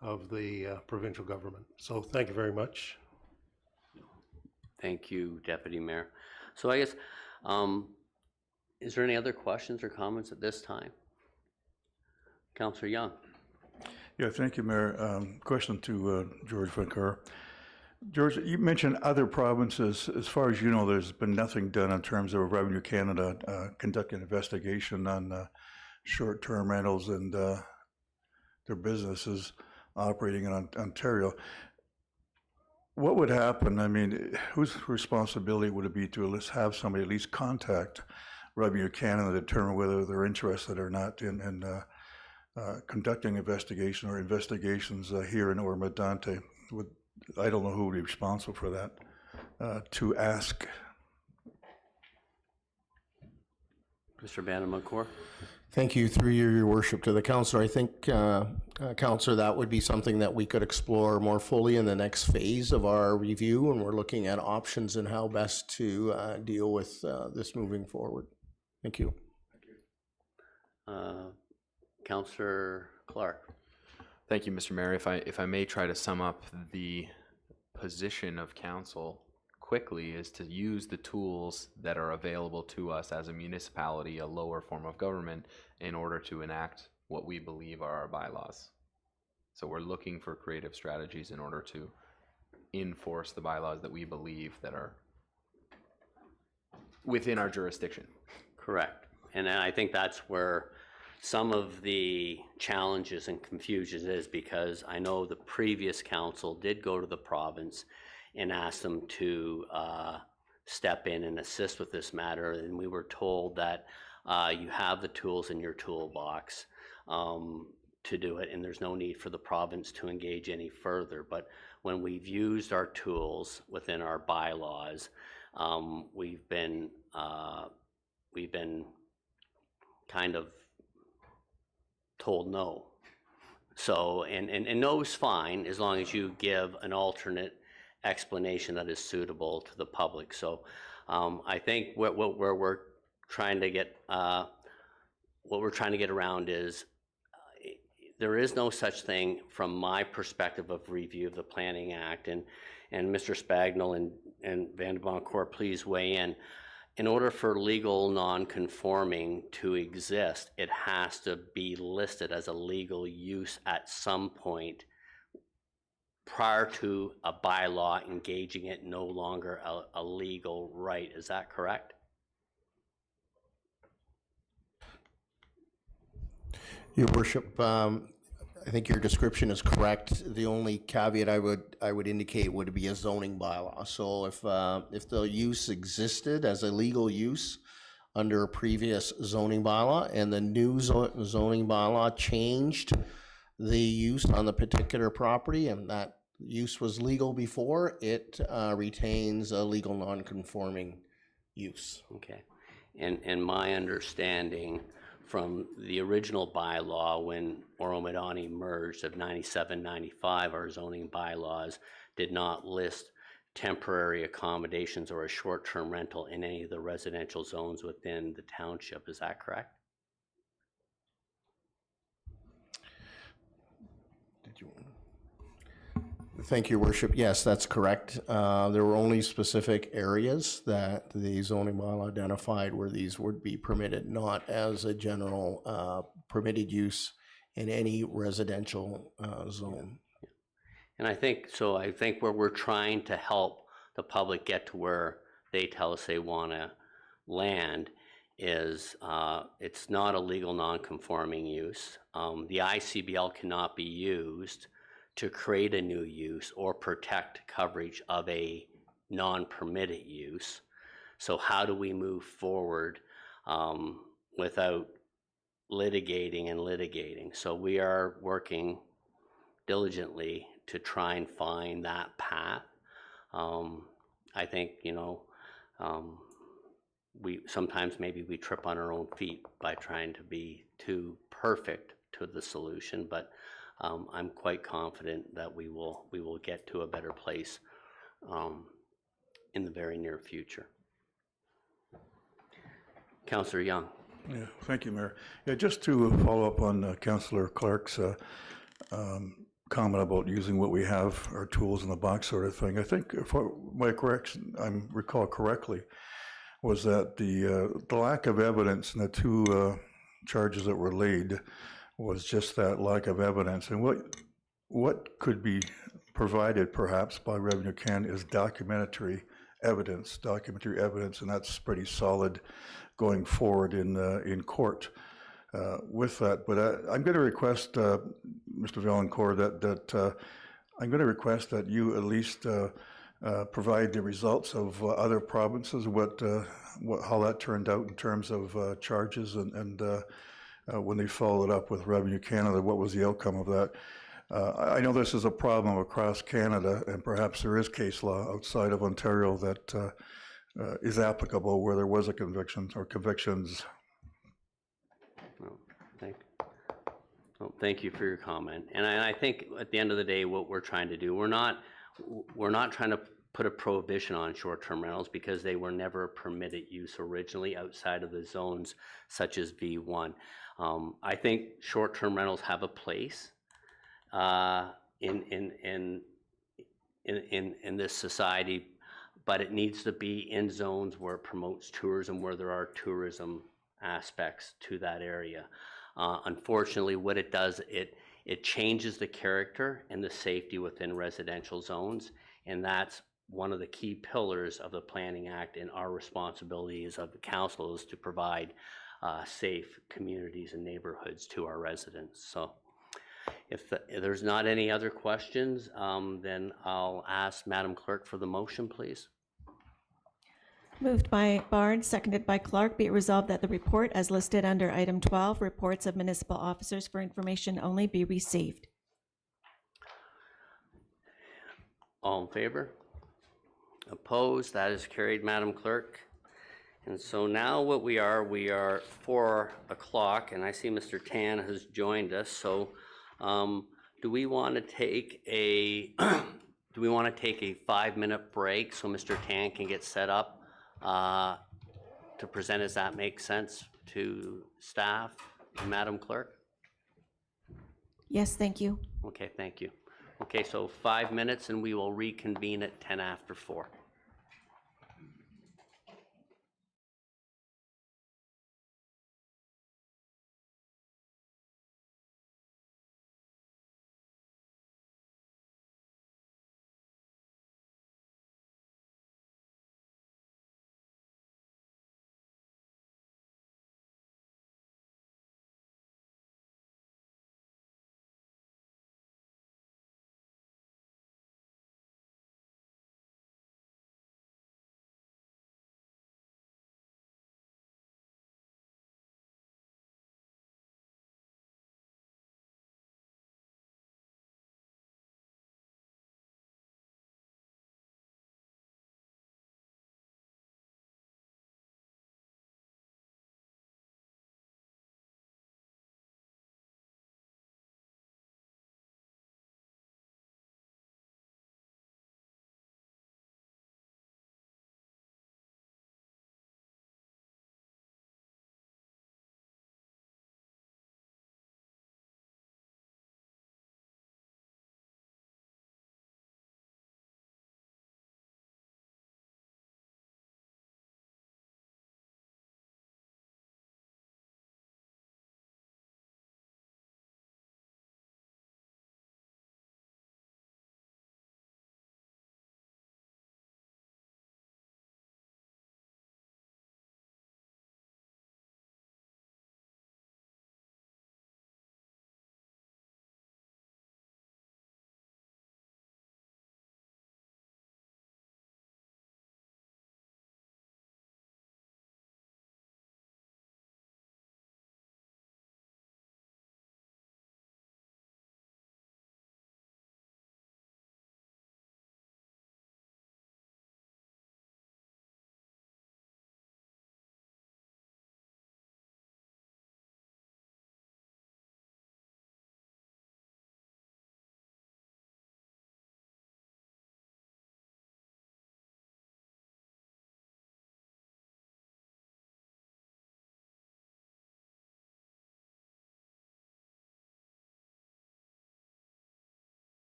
of the provincial government. So thank you very much. Thank you, Deputy Mayor. So I guess, is there any other questions or comments at this time? Councillor Young. Yeah, thank you, Mayor. Question to George Vancouver. George, you mentioned other provinces. As far as you know, there's been nothing done in terms of Revenue Canada conducting an investigation on short-term rentals and their businesses operating in Ontario. What would happen? I mean, whose responsibility would it be to at least have somebody at least contact Revenue Canada to determine whether they're interested or not in conducting investigation or investigations here in Oro-Medonte? I don't know who would be responsible for that, to ask. Mr. Vandencourt. Thank you. Through you, your worship, to the councillor. I think, councillor, that would be something that we could explore more fully in the next phase of our review, and we're looking at options and how best to deal with this moving forward. Thank you. Councillor Clark. Thank you, Mr. Mayor. If I may try to sum up the position of council quickly, is to use the tools that are available to us as a municipality, a lower form of government, in order to enact what we believe are our bylaws. So we're looking for creative strategies in order to enforce the bylaws that we believe that are within our jurisdiction. Correct. And I think that's where some of the challenges and confusion is, because I know the previous council did go to the province and ask them to step in and assist with this matter, and we were told that you have the tools in your toolbox to do it, and there's no need for the province to engage any further. But when we've used our tools within our bylaws, we've been kind of told no. So, and no's fine as long as you give an alternate explanation that is suitable to the public. So I think what we're trying to get around is there is no such thing from my perspective of review of the Planning Act, and Mr. Spagnell and Van Boncourt, please weigh in. In order for legal non-conforming to exist, it has to be listed as a legal use at some point prior to a bylaw engaging it no longer a legal right. Is that correct? Your worship, I think your description is correct. The only caveat I would indicate would be a zoning bylaw. So if the use existed as a legal use under a previous zoning bylaw, and the new zoning bylaw changed the use on the particular property, and that use was legal before, it retains a legal non-conforming use. Okay. And my understanding from the original bylaw, when Oro-Medonte merged of 97-95, our zoning bylaws did not list temporary accommodations or a short-term rental in any of the residential zones within the township. Is that correct? Thank you, worship. Yes, that's correct. There were only specific areas that the zoning bylaw identified where these would be permitted, not as a general permitted use in any residential zone. And I think where we're trying to help the public get to where they tell us they want to land is it's not a legal non-conforming use. The ICBL cannot be used to create a new use or protect coverage of a non-permitted use. So how do we move forward without litigating? So we are working diligently to try and find that path. I think, we sometimes maybe we trip on our own feet by trying to be too perfect to the solution, but I'm quite confident that we will get to a better place in the very near future. Councillor Young. Yeah, thank you, Mayor. Yeah, just to follow up on Councillor Clark's comment about using what we have, our tools in the box sort of thing. I think, if my correction, I recall correctly, was that the lack of evidence in the two charges that were laid was just that lack of evidence. And what could be provided perhaps by Revenue Canada is documentary evidence, and that's pretty solid going forward in court with that. But I'm going to request, Mr. Vaillancourt, that I'm going to request that you at least provide the results of other provinces, how that turned out in terms of charges, and when they followed up with Revenue Canada, what was the outcome of that? I know this is a problem across Canada, and perhaps there is case law outside of Ontario that is applicable where there was a conviction or convictions. Well, thank you for your comment. And I think at the end of the day, what we're trying to do, we're not trying to put a prohibition on short-term rentals because they were never permitted use originally outside of the zones such as V1. I think short-term rentals have a place in this society, but it needs to be in zones where it promotes tourism, where there are tourism aspects to that area. Unfortunately, what it does, it changes the character and the safety within residential zones, and that's one of the key pillars of the Planning Act, and our responsibilities of the council is to provide safe communities and neighborhoods to our residents. So if there's not any other questions, then I'll ask Madam Clerk for the motion, please. Moved by Bard, seconded by Clark, be it resolved that the report as listed under item 12, reports of municipal officers for information only, be received. All in favor? Opposed? That is carried, Madam Clerk. And so now what we are 4 o'clock, and I see Mr. Tan has joined us. So do we want to take a 5-minute break so Mr. Tan can get set up to present? Does that make sense to staff, Madam Clerk? Yes, thank you. Okay, thank you. Okay, so 5 minutes and we will reconvene at 10 after 4.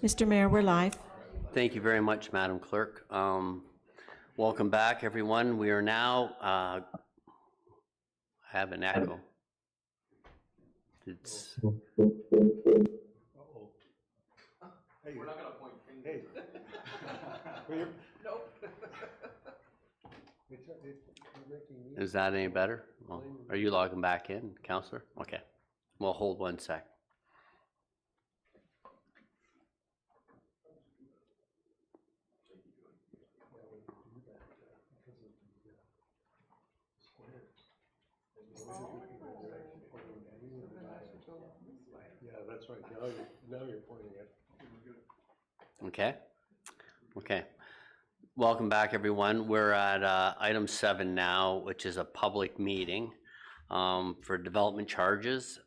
Mr. Mayor, we're live. Thank you very much, Madam Clerk. Welcome back, everyone. We are now, I have an echo. It's, We're not going to point fingers. is that any better? Well, are you logging back in, Counselor? Okay. Well, hold one sec. Yeah, that's right. Now you're pointing it. Okay. Okay. Welcome back, everyone. We're at item 7 now, which is a public meeting for development charges.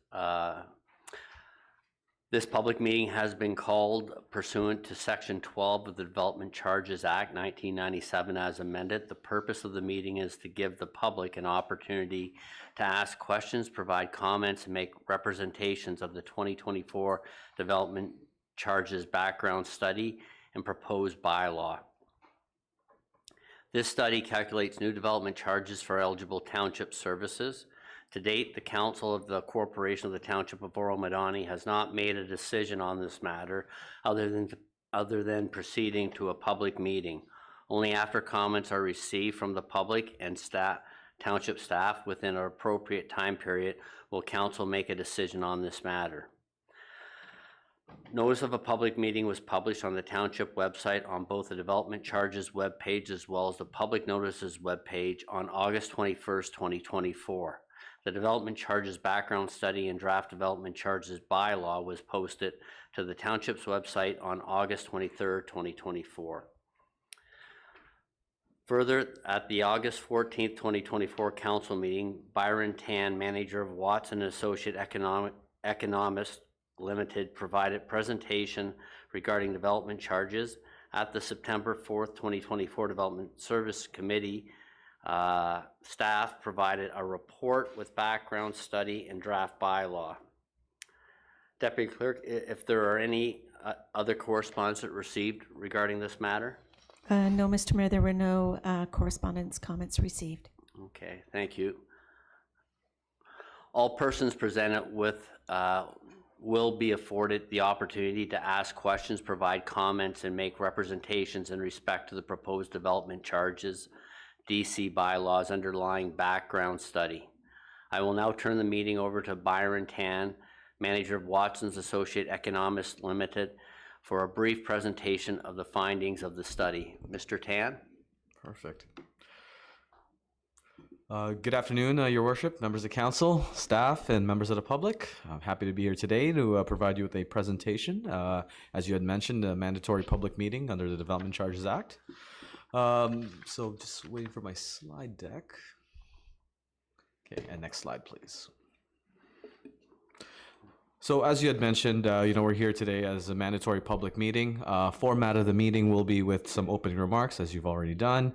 This public meeting has been called pursuant to Section 12 of the Development Charges Act 1997 as amended. The purpose of the meeting is to give the public an opportunity to ask questions, provide comments, and make representations of the 2024 Development Charges Background Study and proposed bylaw. This study calculates new development charges for eligible township services. To date, the Council of the Corporation of the Township of Oro-Medonte has not made a decision on this matter other than proceeding to a public meeting. Only after comments are received from the public and township staff within an appropriate time period will Council make a decision on this matter. Notice of a public meeting was published on the Township website on both the Development Charges webpage as well as the Public Notices webpage on August 21st, 2024. The Development Charges Background Study and Draft Development Charges Bylaw was posted to the Township's website on August 23rd, 2024. Further, at the August 14th, 2024 Council meeting, Byron Tan, manager of Watson & Associate Economist Limited, provided presentation regarding development charges. At the September 4th, 2024 Development Service Committee, staff provided a report with background study and draft bylaw. Deputy Clerk, if there are any other correspondence that received regarding this matter? No, Mr. Mayor, there were no correspondence comments received. Okay, thank you. All persons presented with will be afforded the opportunity to ask questions, provide comments, and make representations in respect to the proposed development charges, DC bylaws underlying background study. I will now turn the meeting over to Byron Tan, manager of Watson's Associate Economist Limited, for a brief presentation of the findings of the study. Mr. Tan? Perfect. Good afternoon, Your Worship, members of council, staff, and members of the public. I'm happy to be here today to provide you with a presentation. As you had mentioned, a mandatory public meeting under the Development Charges Act. So just waiting for my slide deck. Okay, and next slide, please. So as you had mentioned, we're here today as a mandatory public meeting. Format of the meeting will be with some opening remarks, as you've already done.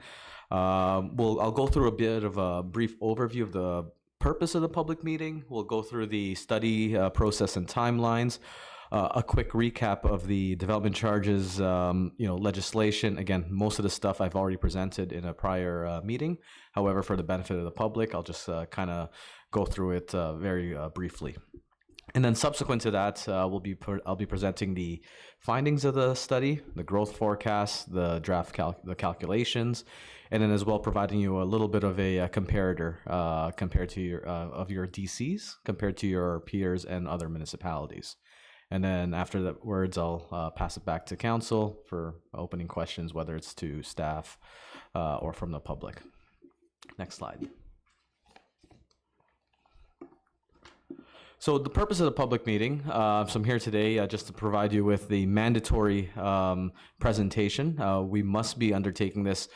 I'll go through a bit of a brief overview of the purpose of the public meeting. We'll go through the study process and timelines, a quick recap of the development charges, legislation. Again, most of the stuff I've already presented in a prior meeting. However, for the benefit of the public, I'll just kind of go through it very briefly. And then subsequent to that, I'll be presenting the findings of the study, the growth forecast, the draft the calculations, and then as well providing you a little bit of a comparator compared to your of your DCs compared to your peers and other municipalities. And then after the words, I'll pass it back to council for opening questions, whether it's to staff or from the public. Next slide. So the purpose of the public meeting, so I'm here today just to provide you with the mandatory presentation. We must be undertaking this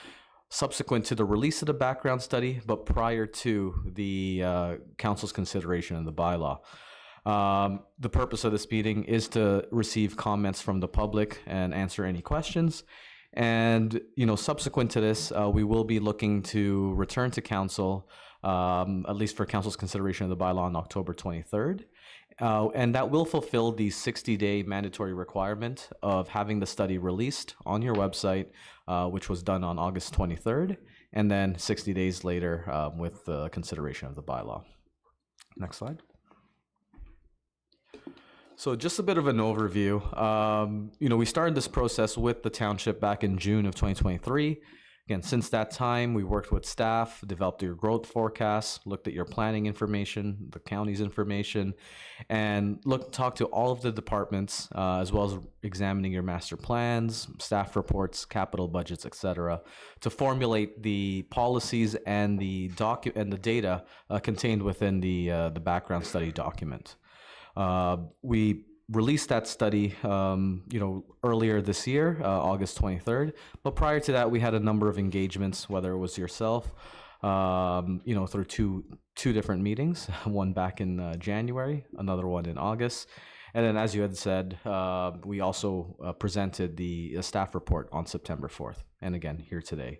subsequent to the release of the background study, but prior to the council's consideration of the bylaw. The purpose of this meeting is to receive comments from the public and answer any questions. And, subsequent to this, we will be looking to return to council, at least for council's consideration of the bylaw on October 23rd. And that will fulfill the 60-day mandatory requirement of having the study released on your website, which was done on August 23rd, and then 60 days later with the consideration of the bylaw. Next slide. So just a bit of an overview. We started this process with the township back in June of 2023. Again, since that time, we worked with staff, developed your growth forecasts, looked at your planning information, the county's information, and talked to all of the departments, as well as examining your master plans, staff reports, capital budgets, etc., to formulate the policies and the data contained within the background study document. We released that study, earlier this year, August 23rd. But prior to that, we had a number of engagements, whether it was yourself, through two different meetings, one back in January, another one in August. And then, as you had said, we also presented the staff report on September 4th, and again, here today.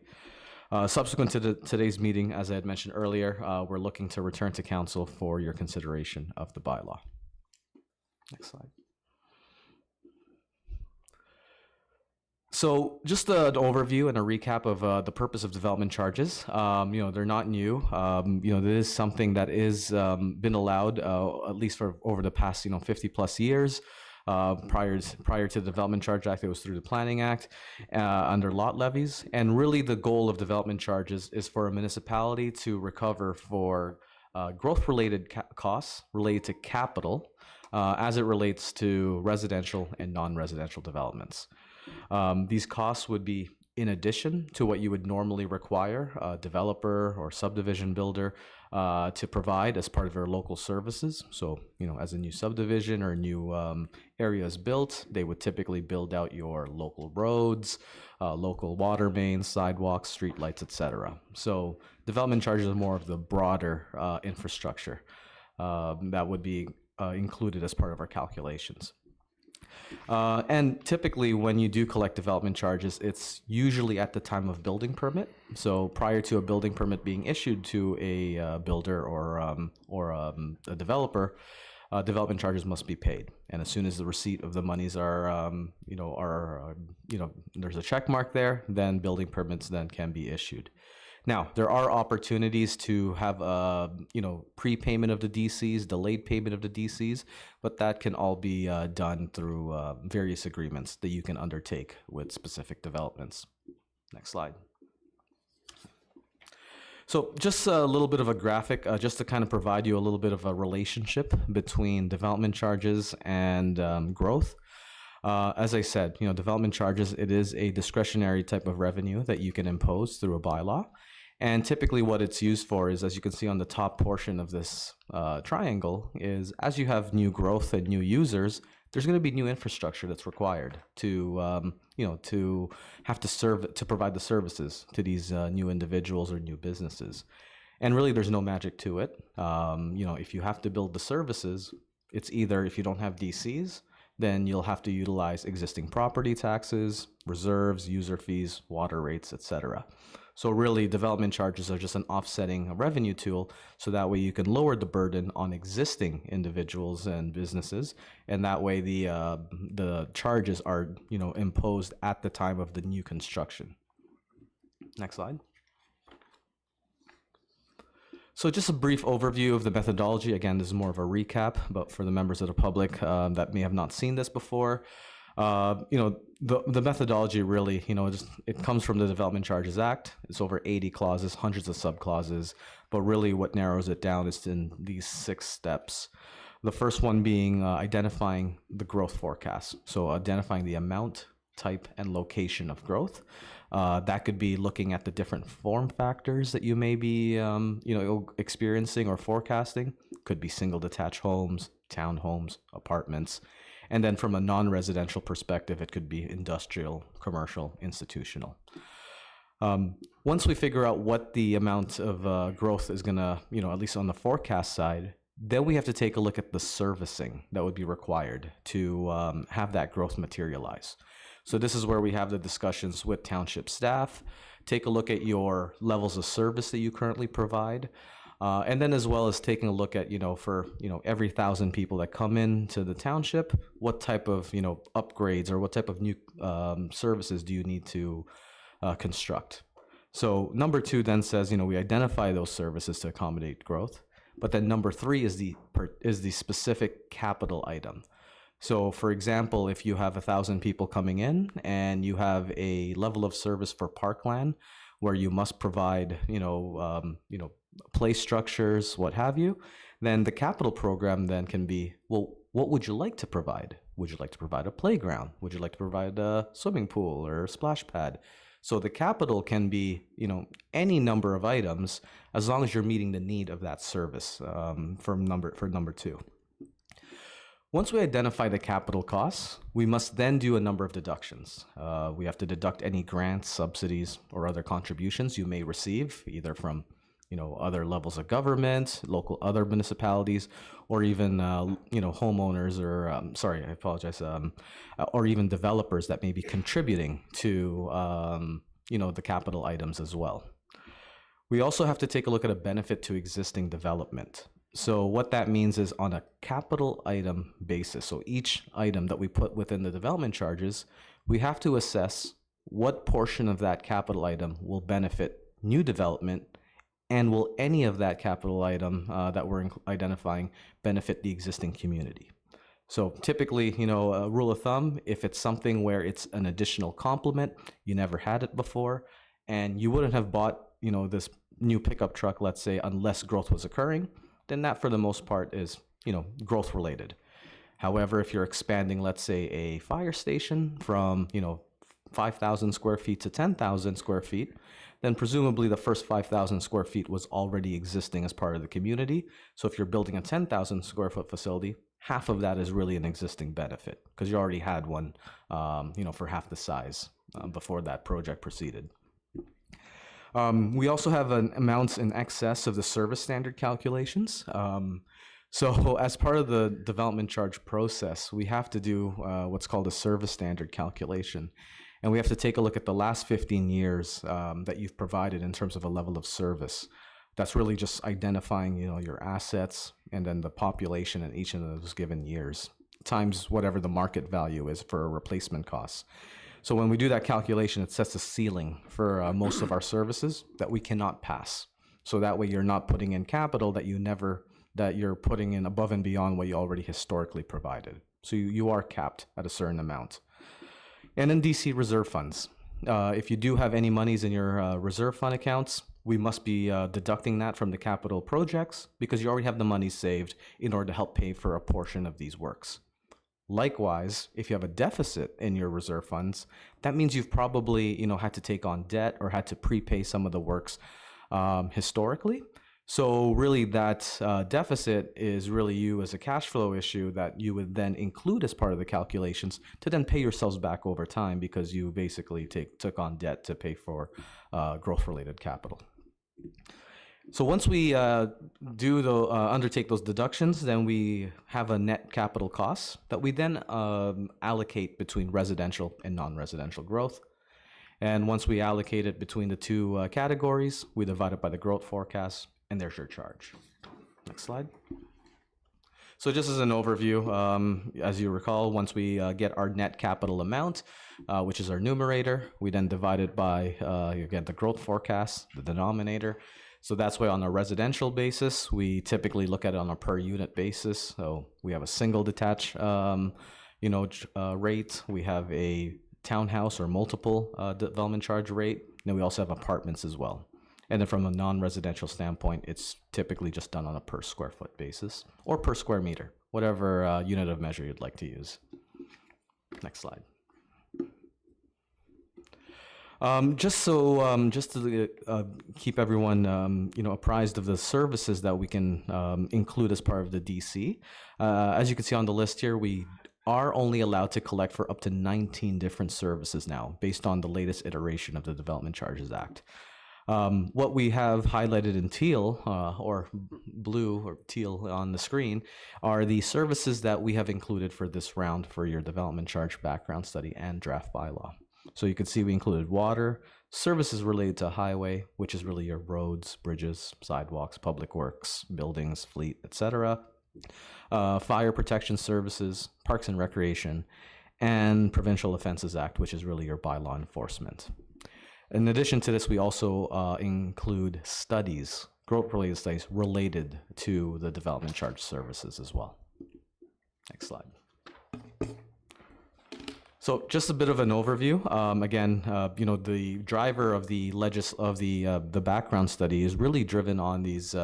Subsequent to today's meeting, as I had mentioned earlier, we're looking to return to council for your consideration of the bylaw. Next slide. So just an overview and a recap of the purpose of development charges. They're not new. This is something that is been allowed at least for over the past 50 plus years. Prior to the Development Charge Act, it was through the Planning Act under lot levies. And really the goal of development charges is for a municipality to recover for growth-related costs related to capital as it relates to residential and non-residential developments. These costs would be in addition to what you would normally require a developer or subdivision builder to provide as part of their local services. So, as a new subdivision or new area is built, they would typically build out your local roads, local water mains, sidewalks, street lights, etc. So development charges are more of the broader infrastructure that would be included as part of our calculations. And typically when you do collect development charges, it's usually at the time of building permit. So prior to a building permit being issued to a builder or a developer, development charges must be paid. And as soon as the receipt of the monies are, there's a check mark there, then building permits then can be issued. Now, there are opportunities to have, prepayment of the DCs, delayed payment of the DCs, but that can all be done through various agreements that you can undertake with specific developments. Next slide. So just a little bit of a graphic, just to kind of provide you a little bit of a relationship between development charges and growth. As I said, development charges, it is a discretionary type of revenue that you can impose through a bylaw. And typically what it's used for is, as you can see on the top portion of this triangle, is as you have new growth and new users, there's going to be new infrastructure that's required to, to have to provide the services to these new individuals or new businesses. And really there's no magic to it. If you have to build the services, it's either, if you don't have DCs, then you'll have to utilize existing property taxes, reserves, user fees, water rates, etc. So really, development charges are just an offsetting revenue tool, so that way you can lower the burden on existing individuals and businesses, and that way the charges are imposed at the time of the new construction. Next slide. So just a brief overview of the methodology. Again, this is more of a recap, but for the members of the public that may have not seen this before, the methodology really, it comes from the Development Charges Act. It's over 80 clauses, hundreds of subclauses, but really what narrows it down is in these 6 steps. The first one being identifying the growth forecast. So identifying the amount, type, and location of growth. That could be looking at the different form factors that you may be, experiencing or forecasting. Could be single detached homes, townhomes, apartments. And then from a non-residential perspective, it could be industrial, commercial, institutional. Once we figure out what the amount of growth is going to, at least on the forecast side, then we have to take a look at the servicing that would be required to have that growth materialize. So this is where we have the discussions with township staff, take a look at your levels of service that you currently provide, And then as well as taking a look at, for, every 1,000 people that come into the township, what type of, upgrades or what type of new services do you need to construct? So number 2 then says, we identify those services to accommodate growth. But then number 3 is the specific capital item. So for example, if you have 1,000 people coming in and you have a level of service for parkland where you must provide, play structures, what have you, then the capital program then can be, well, what would you like to provide? Would you like to provide a playground? Would you like to provide a swimming pool or a splash pad? So the capital can be, any number of items as long as you're meeting the need of that service for number 2. Once we identify the capital costs, we must then do a number of deductions. We have to deduct any grants, subsidies, or other contributions you may receive, either from other levels of government, local other municipalities, or even homeowners or or even developers that may be contributing to the capital items as well. We also have to take a look at a benefit to existing development. So what that means is on a capital item basis, so each item that we put within the development charges, we have to assess what portion of that capital item will benefit new development, and will any of that capital item that we're identifying benefit the existing community. So typically, a rule of thumb, if it's something where it's an additional complement, you never had it before, and you wouldn't have bought, this new pickup truck, let's say, unless growth was occurring, then that for the most part is, growth related. However, if you're expanding, let's say, a fire station from, 5,000 square feet to 10,000 square feet, then presumably the first 5,000 square feet was already existing as part of the community. So if you're building a 10,000 square foot facility, half of that is really an existing benefit because you already had one, for half the size before that project proceeded. We also have amounts in excess of the service standard calculations. So as part of the development charge process, we have to do what's called a service standard calculation. And we have to take a look at the last 15 years that you've provided in terms of a level of service. That's really just identifying, your assets and then the population in each of those given years, times whatever the market value is for replacement costs. So when we do that calculation, it sets a ceiling for most of our services that we cannot pass. So that way you're not putting in capital that you're putting in above and beyond what you already historically provided. So you are capped at a certain amount. And then DC reserve funds. If you do have any monies in your reserve fund accounts, we must be deducting that from the capital projects because you already have the money saved in order to help pay for a portion of these works. Likewise, if you have a deficit in your reserve funds, that means you've probably, had to take on debt or had to prepay some of the works historically. So really that deficit is really you as a cash flow issue that you would then include as part of the calculations to then pay yourselves back over time because you basically took on debt to pay for growth-related capital. So once we undertake those deductions, then we have a net capital cost that we then allocate between residential and non-residential growth. And once we allocate it between the two categories, we divide it by the growth forecast, and there's your charge. Next slide. So just as an overview, as you recall, once we get our net capital amount, which is our numerator, we then divide it by, again, the growth forecast, the denominator. So that's why on a residential basis, we typically look at it on a per unit basis. So we have a single detached, rate. We have a townhouse or multiple development charge rate. And then we also have apartments as well. And then from a non-residential standpoint, it's typically just done on a per square foot basis or per square meter, whatever unit of measure you'd like to use. Next slide. Just to keep everyone, apprised of the services that we can include as part of the DC. As you can see on the list here, we are only allowed to collect for up to 19 different services now, based on the latest iteration of the Development Charges Act. What we have highlighted in teal or blue or teal on the screen are the services that we have included for this round for your development charge background study and draft bylaw. So you can see we included water, Services related to highway, which is really your roads, bridges, sidewalks, public works, buildings, fleet, etc. Fire protection services, parks and recreation, and Provincial Offenses Act, which is really your bylaw enforcement. In addition to this, we also include studies, growth-related studies related to the development charge services as well. Next slide. So just a bit of an overview. Again, the driver of the background study is really driven on these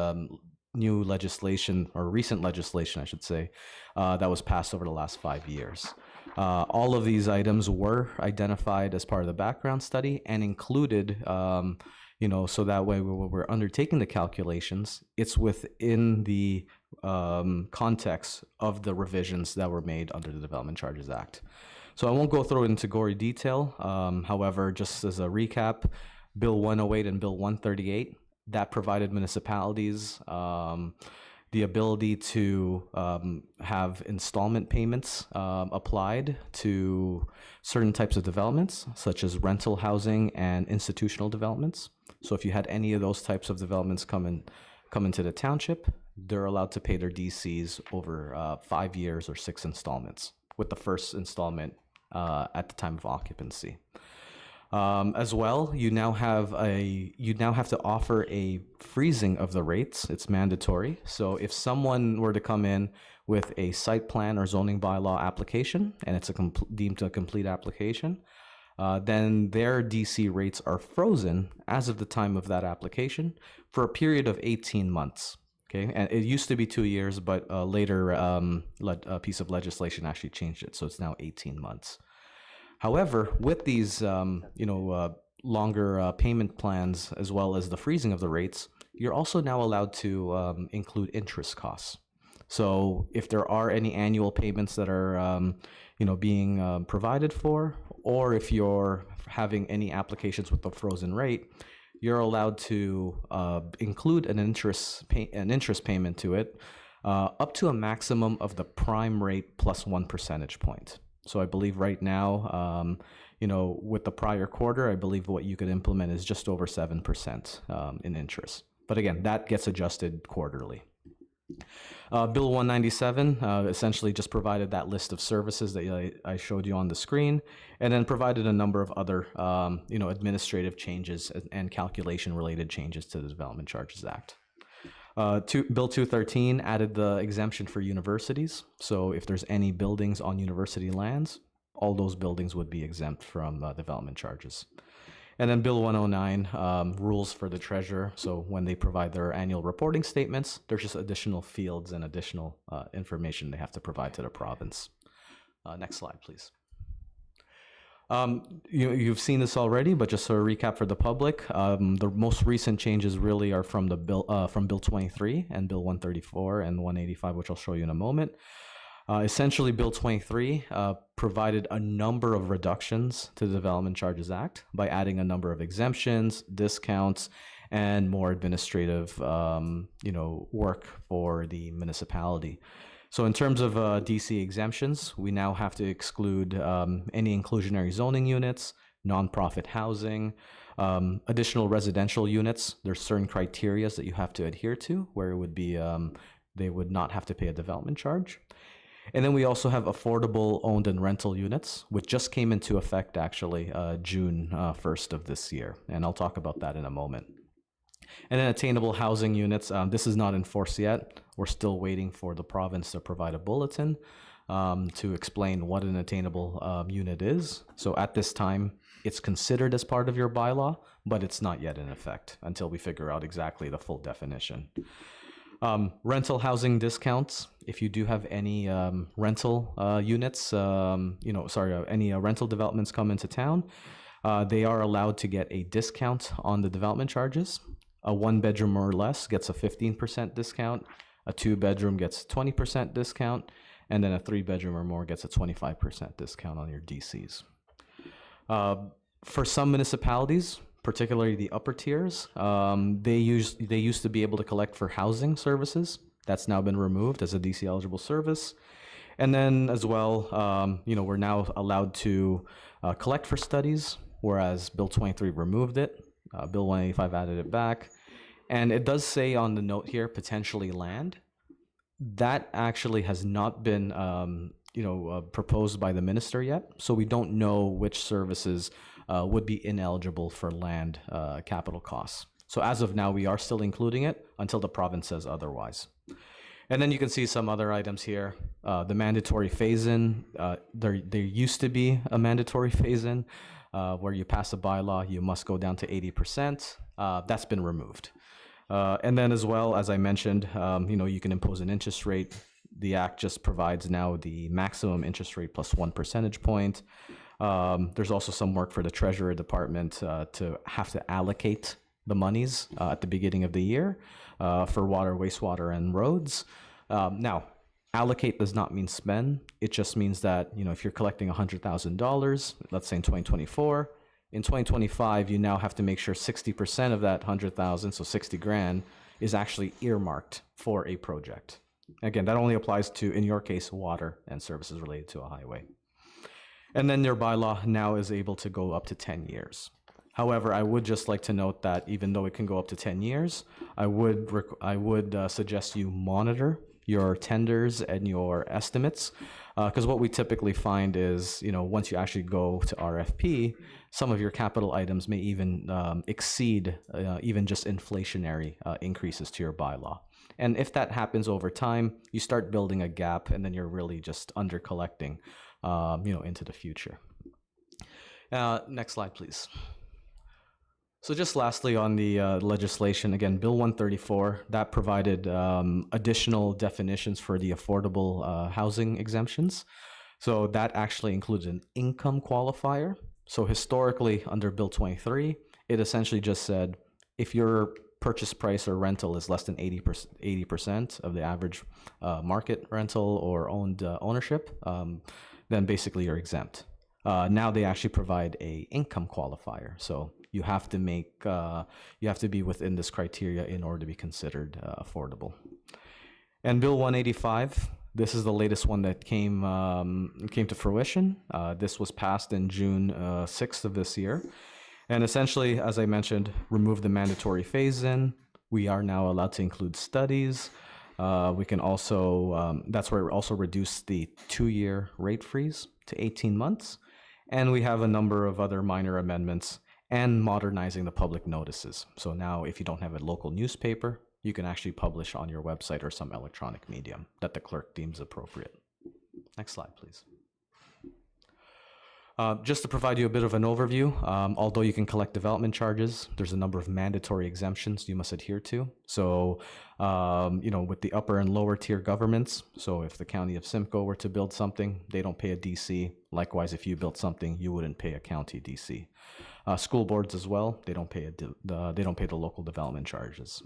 new legislation, or recent legislation, I should say, that was passed over the last 5 years. All of these items were identified as part of the background study and included, so that way when we're undertaking the calculations, it's within the context of the revisions that were made under the Development Charges Act. So I won't go through it into gory detail. However, just as a recap, Bill 108 and Bill 138, that provided municipalities the ability to have installment payments applied to certain types of developments, such as rental housing and institutional developments. So if you had any of those types of developments come into the township, they're allowed to pay their DCs over 5 years or 6 installments, with the first installment at the time of occupancy. As well, you now have to offer a freezing of the rates. It's mandatory. So if someone were to come in with a site plan or zoning bylaw application, and it's deemed a complete application, then their DC rates are frozen as of the time of that application for a period of 18 months. Okay, and it used to be 2 years, but later a piece of legislation actually changed it, so it's now 18 months. However, with these longer payment plans, as well as the freezing of the rates, you're also now allowed to include interest costs. So if there are any annual payments that are being provided for, or if you're having any applications with the frozen rate, you're allowed to include an interest payment to it, up to a maximum of the prime rate plus 1 percentage point. So I believe right now, with the prior quarter, I believe what you could implement is just over 7% in interest. But again, that gets adjusted quarterly. Bill 197 essentially just provided that list of services that I showed you on the screen, and then provided a number of other administrative changes and calculation-related changes to the Development Charges Act. Bill 213 added the exemption for universities. So if there's any buildings on university lands, all those buildings would be exempt from development charges. And then Bill 109, rules for the treasurer. So when they provide their annual reporting statements, there's just additional fields and additional information they have to provide to the province. Next slide, please. You've seen this already, but just a recap for the public. The most recent changes really are from Bill 23 and Bill 134 and 185, which I'll show you in a moment. Essentially, Bill 23 provided a number of reductions to the Development Charges Act by adding a number of exemptions, discounts, and more administrative, work for the municipality. So in terms of DC exemptions, we now have to exclude any inclusionary zoning units, nonprofit housing, additional residential units. There's certain criteria that you have to adhere to, where it would be they would not have to pay a development charge. And then we also have affordable owned and rental units, which just came into effect actually June 1st of this year. And I'll talk about that in a moment. And then attainable housing units, this is not enforced yet. We're still waiting for the province to provide a bulletin to explain what an attainable unit is. So at this time, it's considered as part of your bylaw, but it's not yet in effect until we figure out exactly the full definition. Rental housing discounts, if you do have any rental units, any rental developments come into town, they are allowed to get a discount on the development charges. A 1-bedroom or less gets a 15% discount, a 2-bedroom gets 20% discount, and then a 3-bedroom or more gets a 25% discount on your DCs. For some municipalities, particularly the upper tiers, they used to be able to collect for housing services. That's now been removed as a DC eligible service. And then as well, we're now allowed to collect for studies, whereas Bill 23 removed it. Bill 185 added it back. And it does say on the note here, potentially land. That actually has not been proposed by the minister yet, so we don't know which services would be ineligible for land capital costs. So as of now, we are still including it until the province says otherwise. And then you can see some other items here. The mandatory phase-in, there used to be a mandatory phase-in where you pass a bylaw, you must go down to 80%. That's been removed. And then as well, as I mentioned, you can impose an interest rate. The Act just provides now the maximum interest rate plus 1 percentage point. There's also some work for the Treasury Department to have to allocate the monies at the beginning of the year for water, wastewater, and roads. Now, allocate does not mean spend. It just means that, if you're collecting $100,000, let's say in 2024, in 2025, you now have to make sure 60% of that 100,000, so 60 grand, is actually earmarked for a project. Again, that only applies to, in your case, water and services related to a highway. And then your bylaw now is able to go up to 10 years. However, I would just like to note that even though it can go up to 10 years, I would suggest you monitor your tenders and your estimates, because what we typically find is, once you actually go to RFP, some of your capital items may even exceed even just inflationary increases to your bylaw. And if that happens over time, you start building a gap, and then you're really just under collecting, into the future. Next slide, please. So just lastly on the legislation, again, Bill 134, that provided additional definitions for the affordable housing exemptions. So that actually includes an income qualifier. So historically, under Bill 23, it essentially just said, if your purchase price or rental is less than 80% of the average market rental or owned ownership, then basically you're exempt. Now they actually provide a income qualifier. So you have to be within this criteria in order to be considered affordable. And Bill 185, this is the latest one that came to fruition. This was passed in June 6th of this year. And essentially, as I mentioned, remove the mandatory phase-in. We are now allowed to include studies. We can also, that's where it also reduced the 2-year rate freeze to 18 months. And we have a number of other minor amendments and modernizing the public notices. So now if you don't have a local newspaper, you can actually publish on your website or some electronic medium that the clerk deems appropriate. Next slide, please. Just to provide you a bit of an overview, although you can collect development charges, there's a number of mandatory exemptions you must adhere to. So, with the upper and lower tier governments, so if the county of Simcoe were to build something, they don't pay a DC. Likewise, if you built something, you wouldn't pay a county DC. School boards as well, they don't pay the local development charges.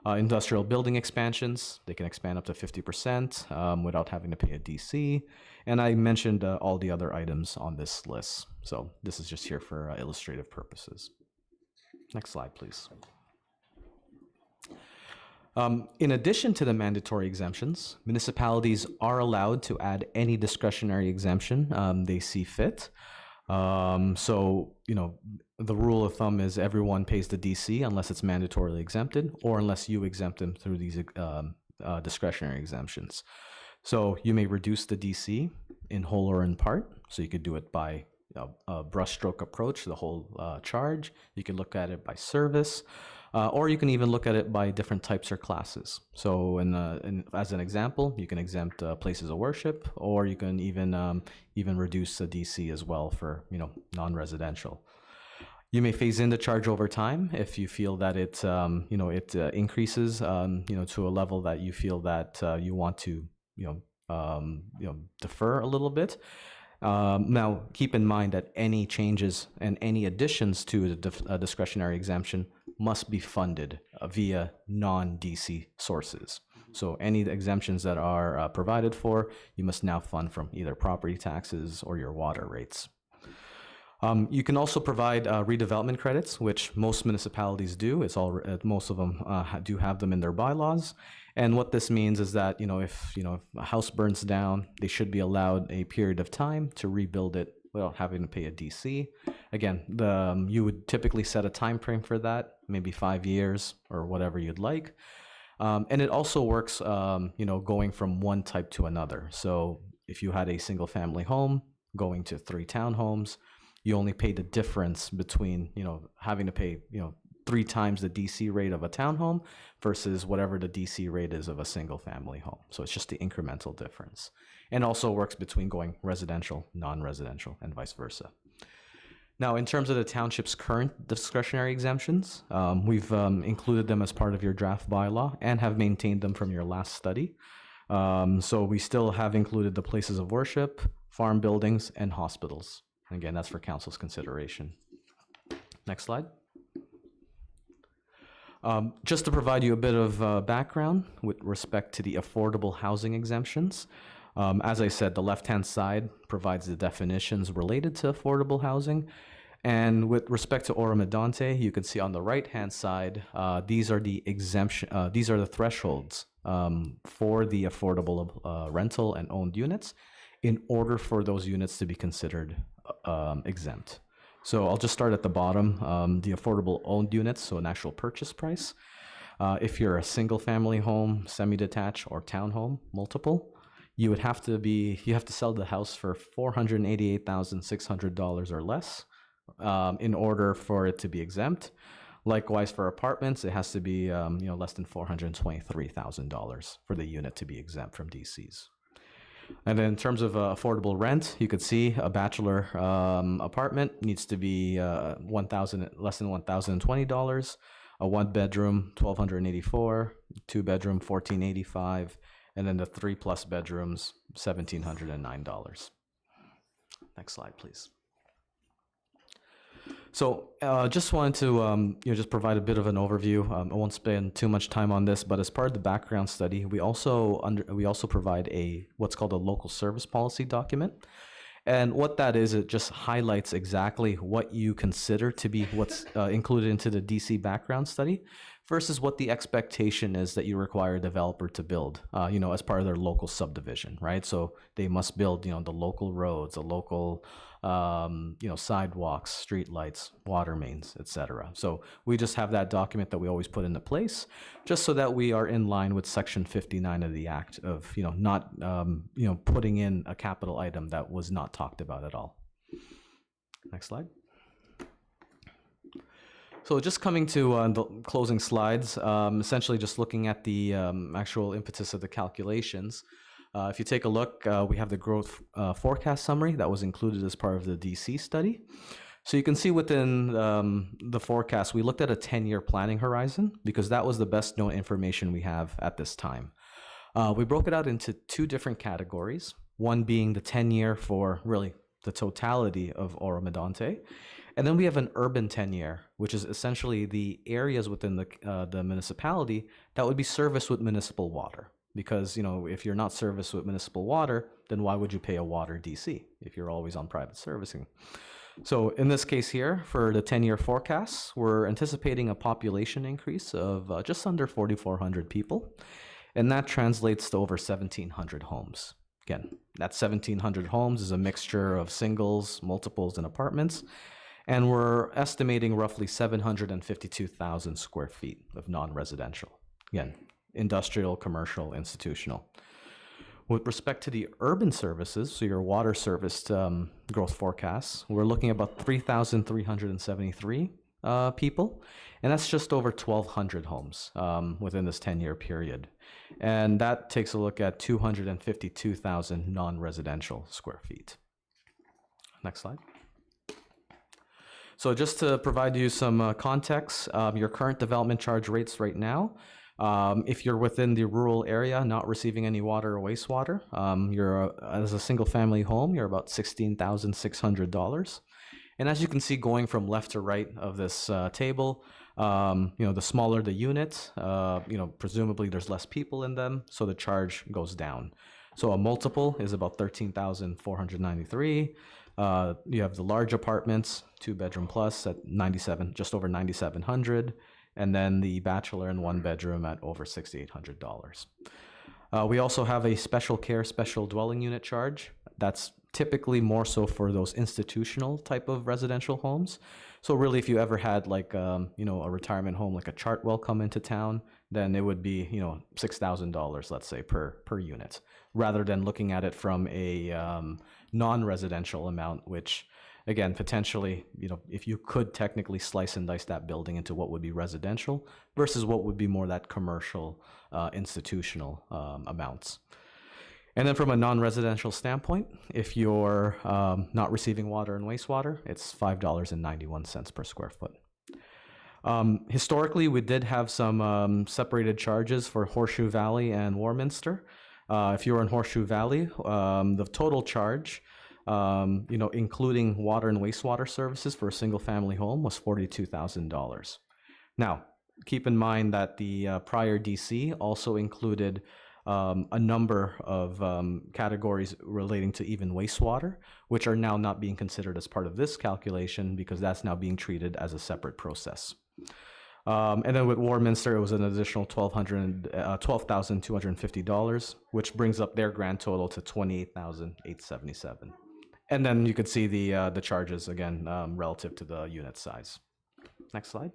Industrial building expansions, they can expand up to 50% without having to pay a DC. And I mentioned all the other items on this list. So this is just here for illustrative purposes. Next slide, please. In addition to the mandatory exemptions, municipalities are allowed to add any discretionary exemption they see fit. The rule of thumb is everyone pays the DC unless it's mandatorily exempted or unless you exempt them through these discretionary exemptions. So you may reduce the DC in whole or in part. So you could do it by a brushstroke approach, the whole charge. You can look at it by service, or you can even look at it by different types or classes. So as an example, you can exempt places of worship, or you can even reduce the DC as well for non-residential. You may phase in the charge over time if you feel that it increases to a level that you feel that you want to defer a little bit. Now, keep in mind that any changes and any additions to a discretionary exemption must be funded via non-DC sources. So any exemptions that are provided for, you must now fund from either property taxes or your water rates. You can also provide redevelopment credits, which most municipalities do. Most of them do have them in their bylaws. And what this means is that if a house burns down, they should be allowed a period of time to rebuild it without having to pay a DC. Again, you would typically set a time frame for that, maybe 5 years or whatever you'd like. And it also works, going from one type to another. So if you had a single family home going to 3 townhomes, you only pay the difference between, having to pay, 3 times the DC rate of a townhome versus whatever the DC rate is of a single family home. So it's just the incremental difference. And also works between going residential, non-residential, and vice versa. Now, in terms of the township's current discretionary exemptions, we've included them as part of your draft bylaw and have maintained them from your last study. So we still have included the places of worship, farm buildings, and hospitals. Again, that's for council's consideration. Next slide. Just to provide you a bit of background with respect to the affordable housing exemptions. As I said, the left-hand side provides the definitions related to affordable housing. And with respect to Oro-Medonte, you can see on the right-hand side, these are the thresholds for the affordable rental and owned units in order for those units to be considered exempt. So I'll just start at the bottom, the affordable owned units, so an actual purchase price. If you're a single family home, semi-detached, or townhome, multiple, you have to sell the house for $488,600 or less in order for it to be exempt. Likewise, for apartments, it has to be less than $423,000 for the unit to be exempt from DCs. And then in terms of affordable rent, you could see a bachelor apartment needs to be less than $1,020. A 1-bedroom, $1,284. 2-bedroom, $1,485. And then the 3+ bedrooms, $1,709. Next slide, please. So just wanted to just provide a bit of an overview. I won't spend too much time on this, but as part of the background study, we also provide what's called a local service policy document. And what that is, it just highlights exactly what you consider to be what's included into the DC background study versus what the expectation is that you require a developer to build, as part of their local subdivision, right? So they must build, the local roads, the local, sidewalks, street lights, water mains, etc. So we just have that document that we always put into place, just so that we are in line with Section 59 of the Act of, not, putting in a capital item that was not talked about at all. Next slide. So just coming to the closing slides, essentially just looking at the actual impetus of the calculations. If you take a look, we have the growth forecast summary that was included as part of the DC study. So you can see within the forecast, we looked at a 10-year planning horizon because that was the best known information we have at this time. We broke it out into 2 different categories, one being the 10-year for really the totality of Oro-Medonte. And then we have an urban 10-year, which is essentially the areas within the municipality that would be serviced with municipal water. Because, if you're not serviced with municipal water, then why would you pay a water DC if you're always on private servicing? So in this case here, for the 10-year forecast, we're anticipating a population increase of just under 4,400 people. And that translates to over 1,700 homes. Again, that 1,700 homes is a mixture of singles, multiples, and apartments. And we're estimating roughly 752,000 square feet of non-residential. Again, industrial, commercial, institutional. With respect to the urban services, so your water serviced growth forecasts, we're looking at about 3,373 people, and that's just over 1,200 homes within this 10-year period. And that takes a look at 252,000 non-residential square feet. Next slide. So just to provide you some context, your current development charge rates right now, if you're within the rural area not receiving any water or wastewater, as a single family home, you're about $16,600. And as you can see, going from left to right of this table, the smaller the unit, presumably there's less people in them, so the charge goes down. So a multiple is about $13,493. You have the large apartments, 2-bedroom plus at just over $9,700, and then the bachelor and 1-bedroom at over $6,800. We also have a special care, special dwelling unit charge. That's typically more so for those institutional type of residential homes. So really, if you ever had like, you know, a retirement home, like a Chartwell come into town, then it would be, you know, $6,000, let's say, per unit, rather than looking at it from a non-residential amount, which again, potentially, you know, if you could technically slice and dice that building into what would be residential versus what would be more that commercial, institutional amounts. And then from a non-residential standpoint, if you're not receiving water and wastewater, it's $5.91 per square foot. Historically, we did have some separated charges for Horseshoe Valley and Warminster. If you're in Horseshoe Valley, the total charge, you know, including water and wastewater services for a single-family home was $42,000. Now, keep in mind that the prior DC also included a number of categories relating to even wastewater, which are now not being considered as part of this calculation because that's now being treated as a separate process. And then with Warminster, it was an additional $12,250, which brings up their grand total to $28,877. And then you could see the charges again relative to the unit size. Next slide.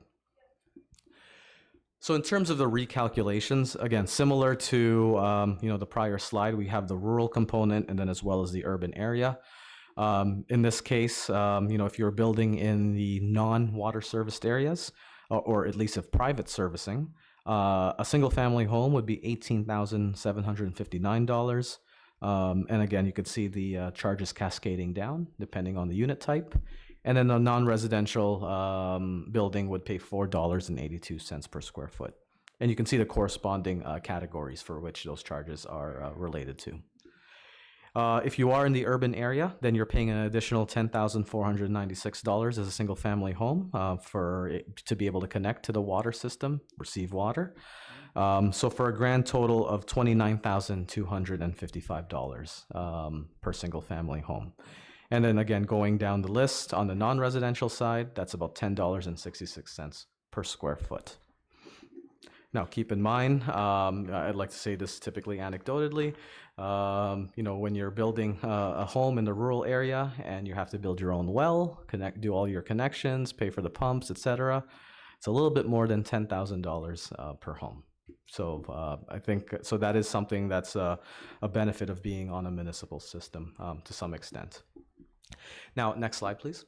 So in terms of the recalculations, again, similar to you know, the prior slide, we have the rural component and then as well as the urban area. In this case, you know, if you're building in the non-water serviced areas, or at least of private servicing, a single family home would be $18,759. And again, you could see the charges cascading down depending on the unit type. And then a non-residential building would pay $4.82 per square foot. And you can see the corresponding categories for which those charges are related to. If you are in the urban area, then you're paying an additional $10,496 as a single family home to be able to connect to the water system, receive water. So for a grand total of $29,255 per single family home. And then again, going down the list on the non-residential side, that's about $10.66 per square foot. Now, keep in mind, I'd like to say this typically anecdotally, you know, when you're building a home in the rural area and you have to build your own well, do all your connections, pay for the pumps, etc., it's a little bit more than $10,000 per home. So I think, so that is something that's a benefit of being on a municipal system to some extent. Now, next slide, please.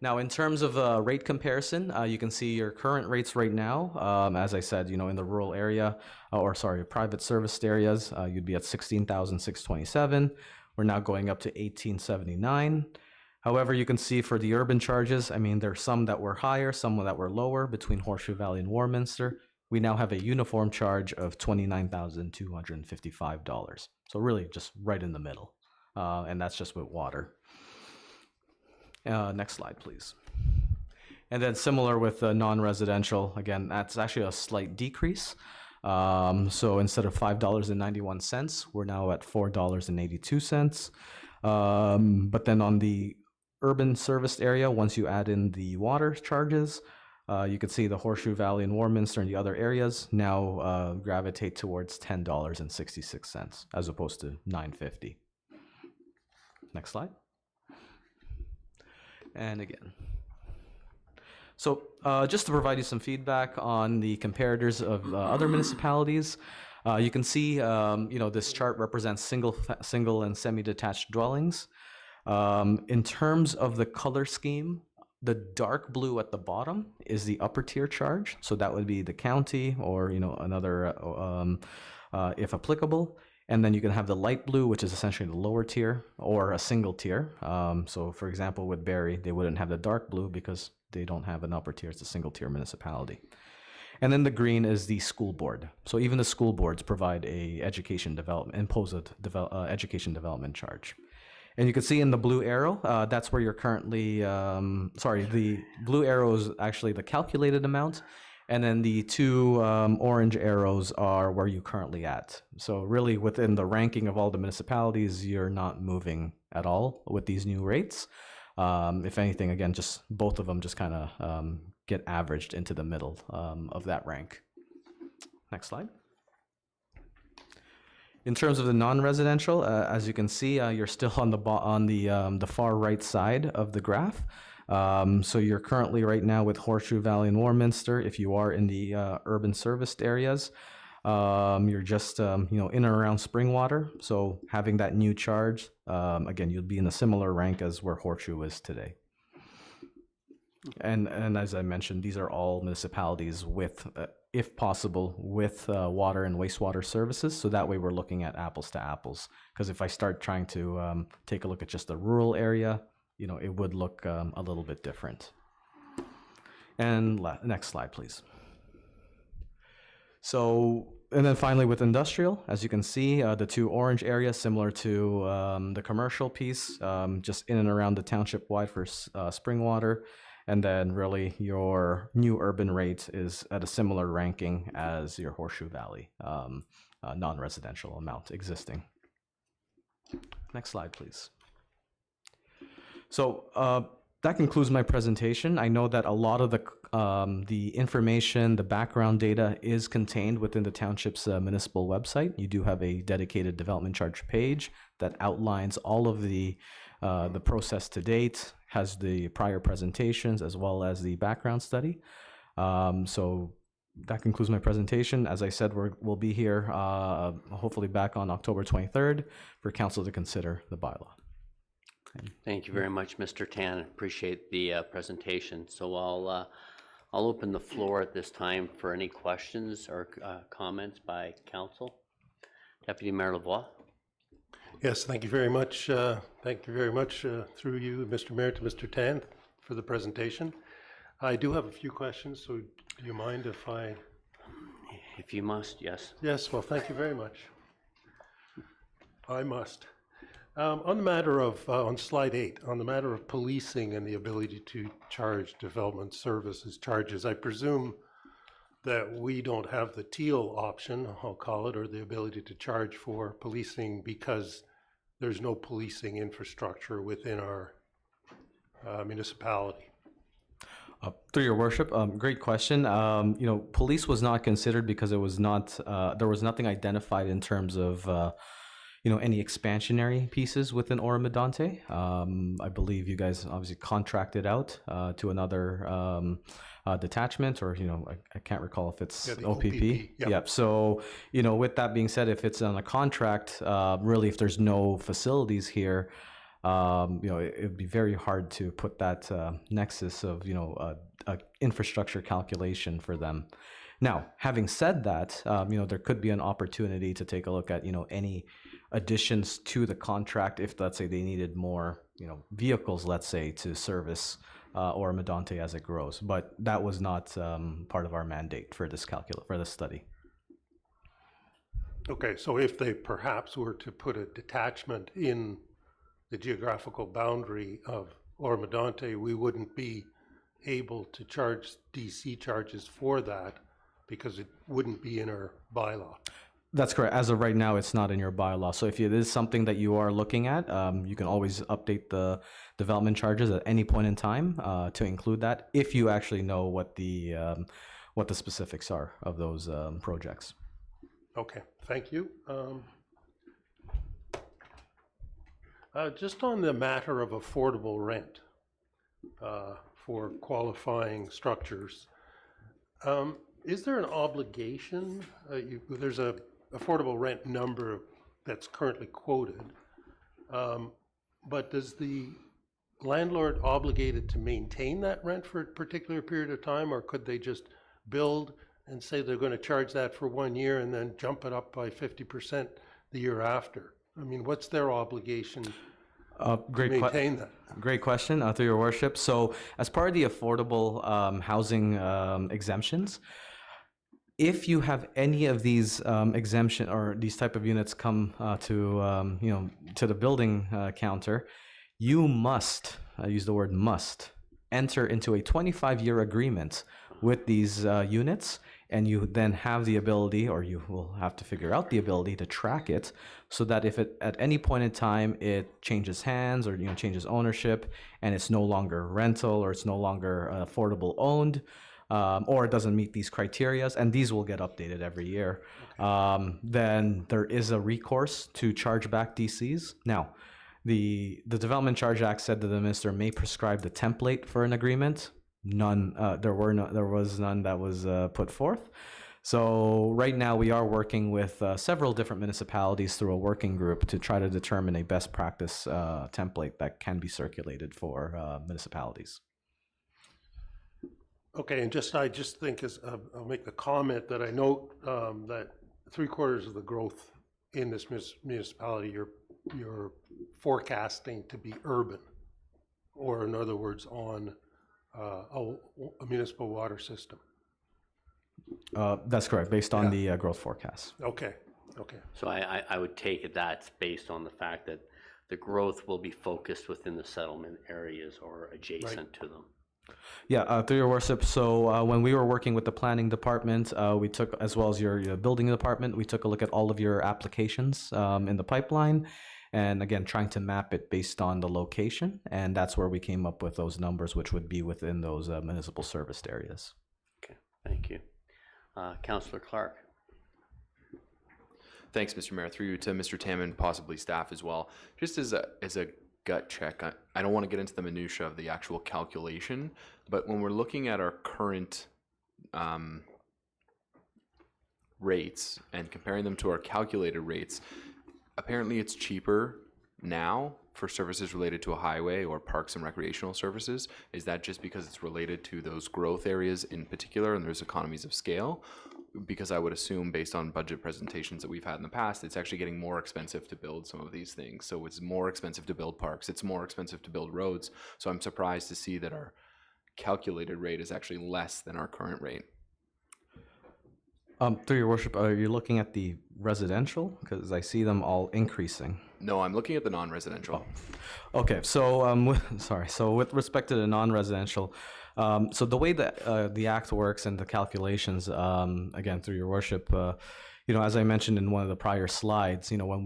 Now, in terms of rate comparison, you can see your current rates right now. As I said, you know, in the rural area, private serviced areas, you'd be at $16,627. We're now going up to $1879. However, you can see for the urban charges, I mean, there's some that were higher, some that were lower between Horseshoe Valley and Warminster. We now have a uniform charge of $29,255. So really just right in the middle. And that's just with water. Next slide, please. And then similar with non-residential, again, that's actually a slight decrease. So instead of $5.91, we're now at $4.82. But then on the urban serviced area, once you add in the water charges, you can see the Horseshoe Valley and Warminster and the other areas now gravitate towards $10.66 as opposed to $9.50. Next slide. And again. So just to provide you some feedback on the comparators of other municipalities, you can see, you know, this chart represents single and semi-detached dwellings. In terms of the color scheme, the dark blue at the bottom is the upper tier charge. So that would be the county or, you know, another, if applicable. And then you can have the light blue, which is essentially the lower tier or a single tier. So for example, with Barrie, they wouldn't have the dark blue because they don't have an upper tier. It's a single tier municipality. And then the green is the school board. So even the school boards provide impose a education development charge. And you can see in the blue arrow, that's where you're currently, the blue arrow is actually the calculated amount. And then the two orange arrows are where you're currently at. So really within the ranking of all the municipalities, you're not moving at all with these new rates. If anything, again, just both of them just kind of get averaged into the middle of that rank. Next slide. In terms of the non-residential, as you can see, you're still on the far right side of the graph. So you're currently right now with Horseshoe Valley and Warminster. If you are in the urban serviced areas, you're just in and around Springwater. So having that new charge, again, you'd be in a similar rank as where Horseshoe is today. And as I mentioned, these are all municipalities with, if possible, with water and wastewater services. So that way we're looking at apples to apples. Because if I start trying to take a look at just the rural area, it would look a little bit different. And next slide, please. So, and then finally with industrial, as you can see, the two orange areas similar to the commercial piece, just in and around the township wide for Springwater. And then really your new urban rate is at a similar ranking as your Horseshoe Valley non-residential amount existing. Next slide, please. So that concludes my presentation. I know that a lot of the information, the background data is contained within the township's municipal website. You do have a dedicated development charge page that outlines all of the process to date, has the prior presentations as well as the background study. So that concludes my presentation. As I said, we'll be here hopefully back on October 23rd for council to consider the bylaw. Thank you very much, Mr. Tan. Appreciate the presentation. So I'll open the floor at this time for any questions or comments by council. Deputy Mayor Lavoie. Yes, thank you very much. Thank you very much through you, Mr. Mayor, to Mr. Tan for the presentation. I do have a few questions, so do you mind if I... If you must, yes. Yes, well, thank you very much. I must. On the matter of, on slide 8, on the matter of policing and the ability to charge development services charges, I presume that we don't have the teal option, I'll call it, or the ability to charge for policing because there's no policing infrastructure within our municipality. Through your worship, great question. Police was not considered because it was not, there was nothing identified in terms of, any expansionary pieces within Oro-Medonte. I believe you guys obviously contracted out to another detachment, or I can't recall if it's OPP. Yep. So with that being said, if it's on a contract, really, if there's no facilities here, it would be very hard to put that nexus of a infrastructure calculation for them. Now, having said that, there could be an opportunity to take a look at any additions to the contract if, let's say, they needed more vehicles, let's say, to service Oro-Medonte as it grows. But that was not part of our mandate for this study. Okay, so if they perhaps were to put a detachment in the geographical boundary of Oro-Medonte, we wouldn't be able to charge DC charges for that because it wouldn't be in our bylaw. That's correct. As of right now, it's not in your bylaw. So if it is something that you are looking at, you can always update the development charges at any point in time to include that, if you actually know what the specifics are of those projects. Okay, thank you. Just on the matter of affordable rent for qualifying structures, is there an obligation? There's a affordable rent number that's currently quoted, but does the landlord obligated to maintain that rent for a particular period of time, or could they just build and say they're going to charge that for 1 year and then jump it up by 50% the year after? I mean, what's their obligation to maintain that? Great question, through your worship. So as part of the affordable housing exemptions, if you have any of these exemption or these type of units come to the building counter, you must, I use the word must, enter into a 25-year agreement with these units, and you then have the ability, or you will have to figure out the ability to track it, so that if it at any point in time it changes hands or changes ownership, and it's no longer rental or it's no longer affordable owned, or it doesn't meet these criterias, and these will get updated every year, then there is a recourse to charge back DCs. Now, the Development Charge Act said that the minister may prescribe the template for an agreement. None, there was none that was put forth. So right now we are working with several different municipalities through a working group to try to determine a best practice template that can be circulated for municipalities. Okay, and I just think I'll make the comment that I note that 3/4 of the growth in this municipality you're forecasting to be urban, or in other words, on a municipal water system. That's correct, based on the growth forecast. Okay. So I would take it that's based on the fact that the growth will be focused within the settlement areas or adjacent to them. Yeah, through your worship. So when we were working with the planning department, we took, as well as your building department, we took a look at all of your applications in the pipeline, and again, trying to map it based on the location, and that's where we came up with those numbers, which would be within those municipal serviced areas. Okay, thank you. Councillor Clark. Thanks, Mr. Mayor. Through you to Mr. Tam and possibly staff as well. Just as a gut check, I don't want to get into the minutia of the actual calculation, but when we're looking at our current rates and comparing them to our calculated rates, apparently it's cheaper now for services related to a highway or parks and recreational services. Is that just because it's related to those growth areas in particular and there's economies of scale? Because I would assume, based on budget presentations that we've had in the past, it's actually getting more expensive to build some of these things. So it's more expensive to build parks, it's more expensive to build roads. So I'm surprised to see that our calculated rate is actually less than our current rate. Through your worship, are you looking at the residential? Because I see them all increasing. No, I'm looking at the non-residential. Oh. Okay, so So with respect to the non-residential, so the way that the act works and the calculations, again through your worship, as I mentioned in one of the prior slides, when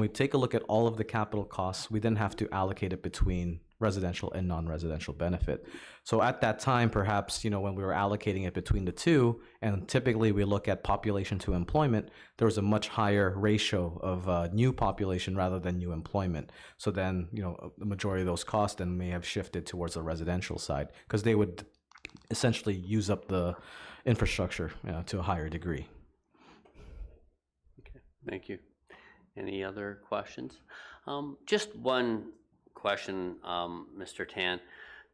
we take a look at all of the capital costs, we then have to allocate it between residential and non-residential benefit. So at that time, perhaps, when we were allocating it between the two, and typically we look at population to employment, there was a much higher ratio of new population rather than new employment. So then, the majority of those costs then may have shifted towards the residential side, because they would essentially use up the infrastructure to a higher degree. Okay, thank you. Any other questions? Just one question, Mr. Tan.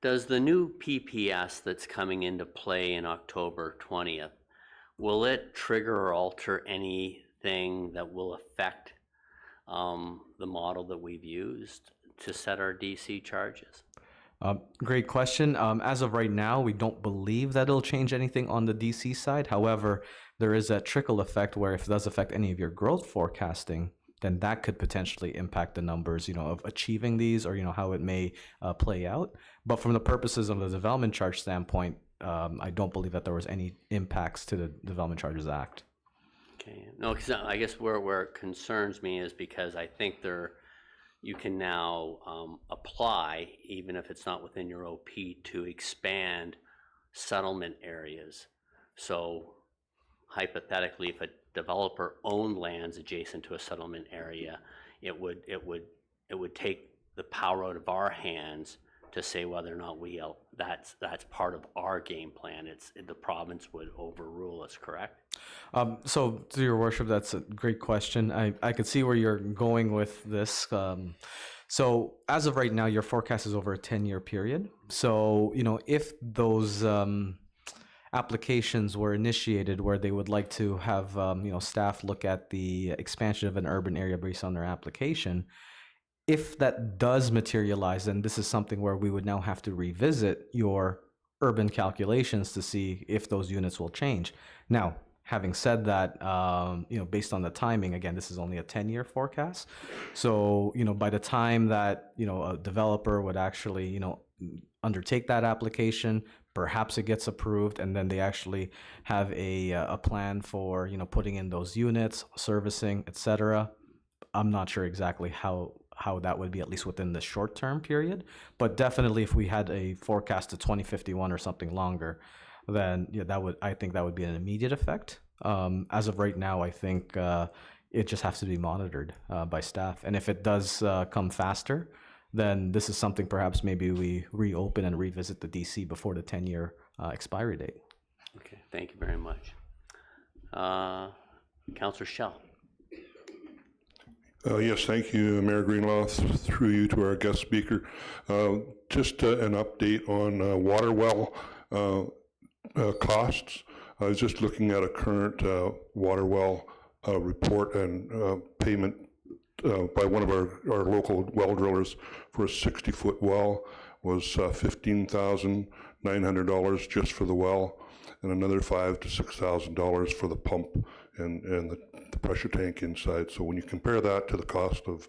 Does the new PPS that's coming into play in October 20th, will it trigger or alter anything that will affect the model that we've used to set our DC charges? Great question. As of right now, we don't believe that it'll change anything on the DC side. However, there is a trickle effect where if it does affect any of your growth forecasting, then that could potentially impact the numbers, of achieving these, or, how it may play out. But from the purposes of the development charge standpoint, I don't believe that there was any impacts to the Development Charges Act. Okay, no, because I guess where it concerns me is because I think you can now apply, even if it's not within your OP, to expand settlement areas. So hypothetically, if a developer owned lands adjacent to a settlement area, it would take the power out of our hands to say whether or not that's part of our game plan. The province would overrule us, correct? So through your worship, that's a great question. I could see where you're going with this. So as of right now, your forecast is over a 10-year period. So, if those applications were initiated where they would like to have staff look at the expansion of an urban area based on their application, if that does materialize, then this is something where we would now have to revisit your urban calculations to see if those units will change. Now, having said that, based on the timing, again, this is only a 10-year forecast. So, by the time that, a developer would actually, undertake that application, perhaps it gets approved, and then they actually have a plan for, putting in those units, servicing, etc. I'm not sure exactly how how that would be, at least within the short term period. But definitely, if we had a forecast to 2051 or something longer, then yeah, I think that would be an immediate effect. As of right now, I think it just has to be monitored by staff. And if it does come faster, then this is something perhaps maybe we reopen and revisit the DC before the 10-year expiry date. Okay, thank you very much. Councillor Schell. Yes, thank you, Mayor Greenlaw, through you to our guest speaker. Just an update on water well costs. I was just looking at a current water well report and payment by one of our local well drillers for a 60-foot well was $15,900 just for the well, and another $5,000 to $6,000 for the pump and the pressure tank inside. So when you compare that to the cost of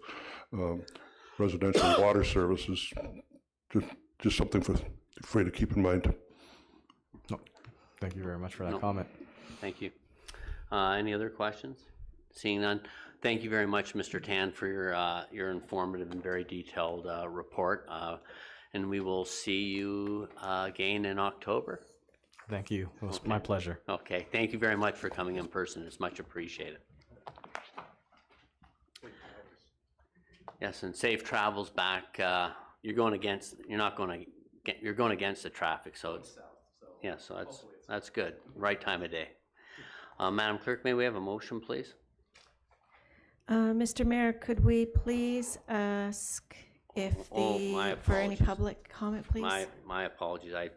residential water services, just something for you to keep in mind. No, thank you very much for that comment. Thank you. Any other questions? Seeing none, thank you very much, Mr. Tan, for your informative and very detailed report. And we will see you again in October. Thank you. It was my pleasure. Okay. Thank you very much for coming in person. It's much appreciated. Yes, and safe travels back. You're going against the traffic, so it's so that's good. Right time of day. Madam Clerk, may we have a motion, please? Mr. Mayor, could we please ask if for any public comment, please? My apologies. I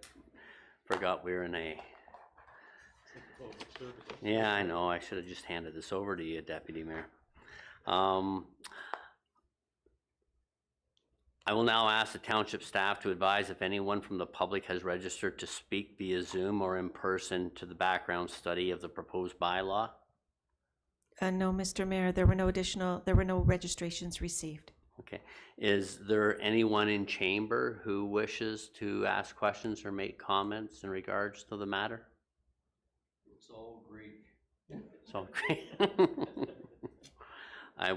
forgot we were in a. Yeah, I know. I should have just handed this over to you, Deputy Mayor. I will now ask the township staff to advise if anyone from the public has registered to speak via Zoom or in person to the background study of the proposed bylaw. No, Mr. Mayor, there were no registrations received. Okay. Is there anyone in chamber who wishes to ask questions or make comments in regards to the matter? It's all Greek. It's all Greek.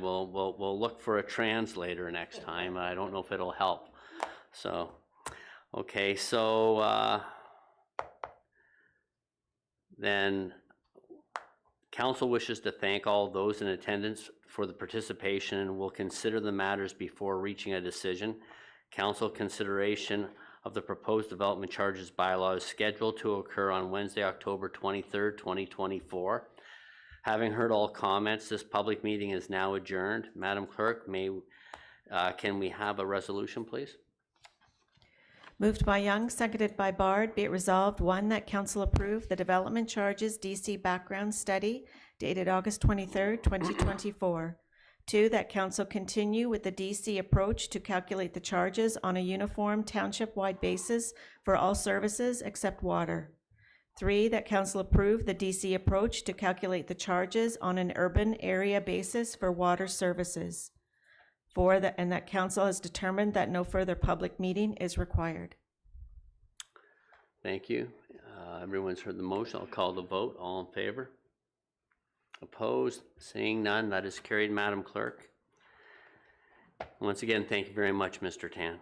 We'll look for a translator next time. I don't know if it'll help. So, okay, so then council wishes to thank all those in attendance for the participation and will consider the matters before reaching a decision. Council consideration of the proposed development charges bylaw is scheduled to occur on Wednesday, October 23rd, 2024. Having heard all comments, this public meeting is now adjourned. Madam Clerk, can we have a resolution, please? Moved by Young, seconded by Bard. Be it resolved, 1, that council approve the development charges DC background study dated August 23rd, 2024. 2, that council continue with the DC approach to calculate the charges on a uniform township-wide basis for all services except water. 3, that council approve the DC approach to calculate the charges on an urban area basis for water services. 4, that council has determined that no further public meeting is required. Thank you. Everyone's heard the motion. I'll call the vote. All in favor? Opposed? Seeing none, that is carried, Madam Clerk. Once again, thank you very much, Mr. Tan.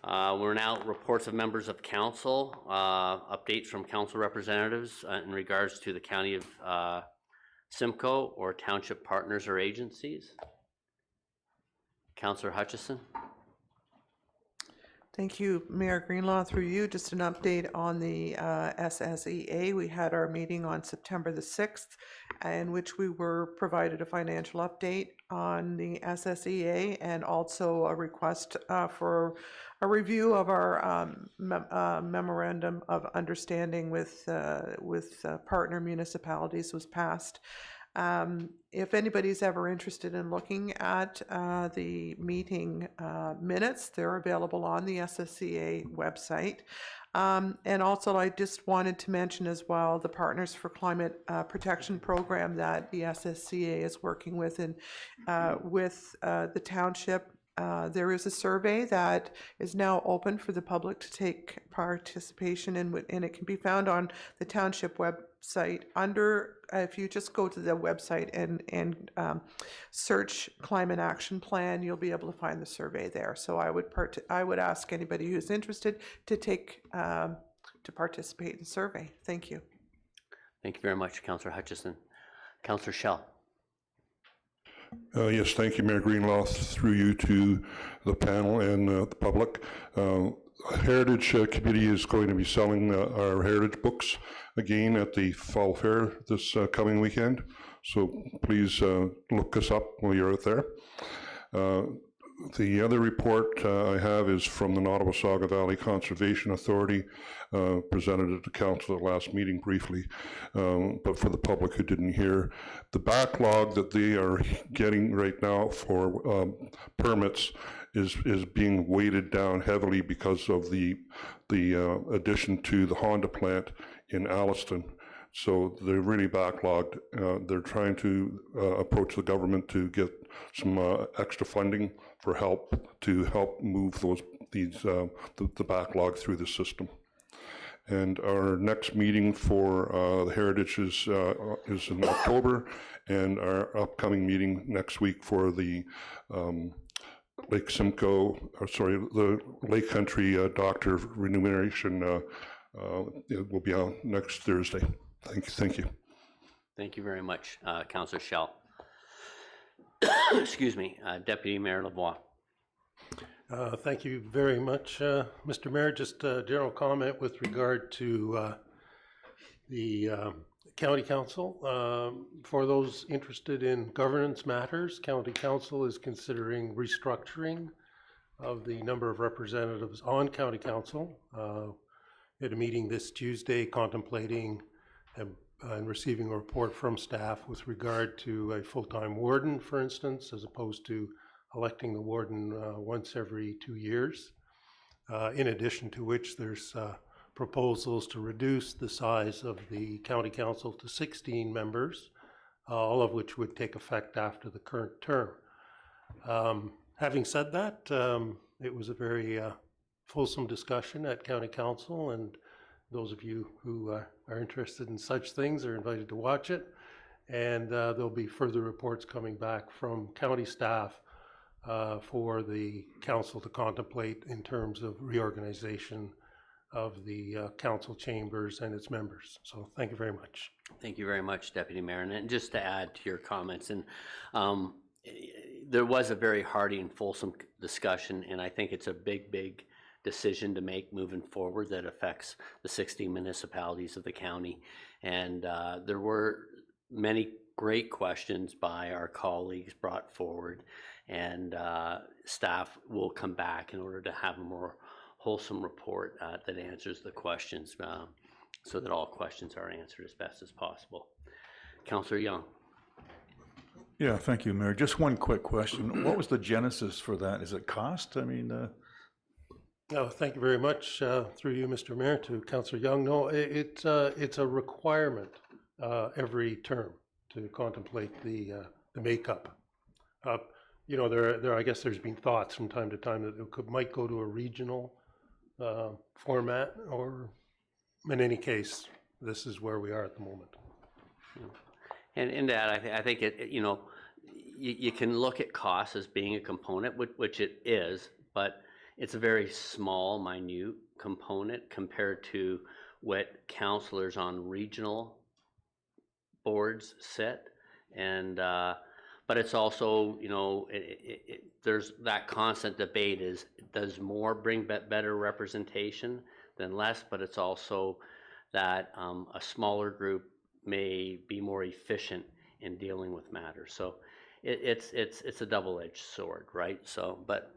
We're now at reports of members of council, updates from council representatives in regards to the county of Simcoe or township partners or agencies. Councillor Hutchison. Thank you, Mayor Greenlaw. Through you, just an update on the SSEA. We had our meeting on September the 6th, in which we were provided a financial update on the SSEA and also a request for a review of our memorandum of understanding with partner municipalities was passed. If anybody's ever interested in looking at the meeting minutes, they're available on the SSCA website. And also, I just wanted to mention as well the Partners for Climate Protection program that the SSCA is working with, and with the township. There is a survey that is now open for the public to take participation in, and it can be found on the township website website under, if you just go to the website and search Climate Action Plan, you'll be able to find the survey there. So I would ask anybody who's interested to to participate in the survey. Thank you. Thank you very much, Councillor Hutchison. Councillor Shell. Yes, thank you, Mayor Greenlaw, through you to the panel and the public. Heritage Committee is going to be selling our heritage books again at the Fall Fair this coming weekend. So please look us up while you're out there. The other report I have is from the Nottawasaga Valley Conservation Authority, presented at the council at the last meeting briefly, but for the public who didn't hear, the backlog that they are getting right now for permits is being weighted down heavily because of the addition to the Honda plant in Alliston. So they're really backlogged. They're trying to approach the government to get some extra funding for help to help move the backlog through the system. And our next meeting for the Heritage is in October, and our upcoming meeting next week for the Lake Simcoe, the Lake Country Doctor Remuneration it will be on next Thursday. Thank you. Thank you very much, Councillor Shell. Excuse me, Deputy Mayor Lavoie. Thank you very much, Mr. Mayor. Just a general comment with regard to the County Council. For those interested in governance matters, County Council is considering restructuring of the number of representatives on County Council. At a meeting this Tuesday, contemplating and receiving a report from staff with regard to a full-time warden, for instance, as opposed to electing the warden once every 2 years. In addition to which, there's proposals to reduce the size of the County Council to 16 members, all of which would take effect after the current term. Having said that, it was a very fulsome discussion at County Council, and those of you who are interested in such things are invited to watch it. And there'll be further reports coming back from county staff for the council to contemplate in terms of reorganization of the council chambers and its members. So thank you very much. Thank you very much, Deputy Mayor. And just to add to your comments, and there was a very hearty and fulsome discussion, and I think it's a big decision to make moving forward that affects the 60 municipalities of the county. And there were many great questions by our colleagues brought forward, and staff will come back in order to have a more wholesome report that answers the questions so that all questions are answered as best as possible. Councillor Young. Yeah, thank you, Mayor. Just one quick question. What was the genesis for that? Is it cost? I mean, Oh, thank you very much, through you, Mr. Mayor, to Councillor Young. No, it's a requirement every term to contemplate the makeup. You know, I guess there's been thoughts from time to time that it might go to a regional format, or in any case, this is where we are at the moment. And in that, I think it, you know, you can look at cost as being a component, which it is, but it's a very small, minute component compared to what councillors on regional boards sit. And but it's also, you know, there's that constant debate is, does more bring better representation than less? But it's also that a smaller group may be more efficient in dealing with matters. So it's a double-edged sword, right? So, but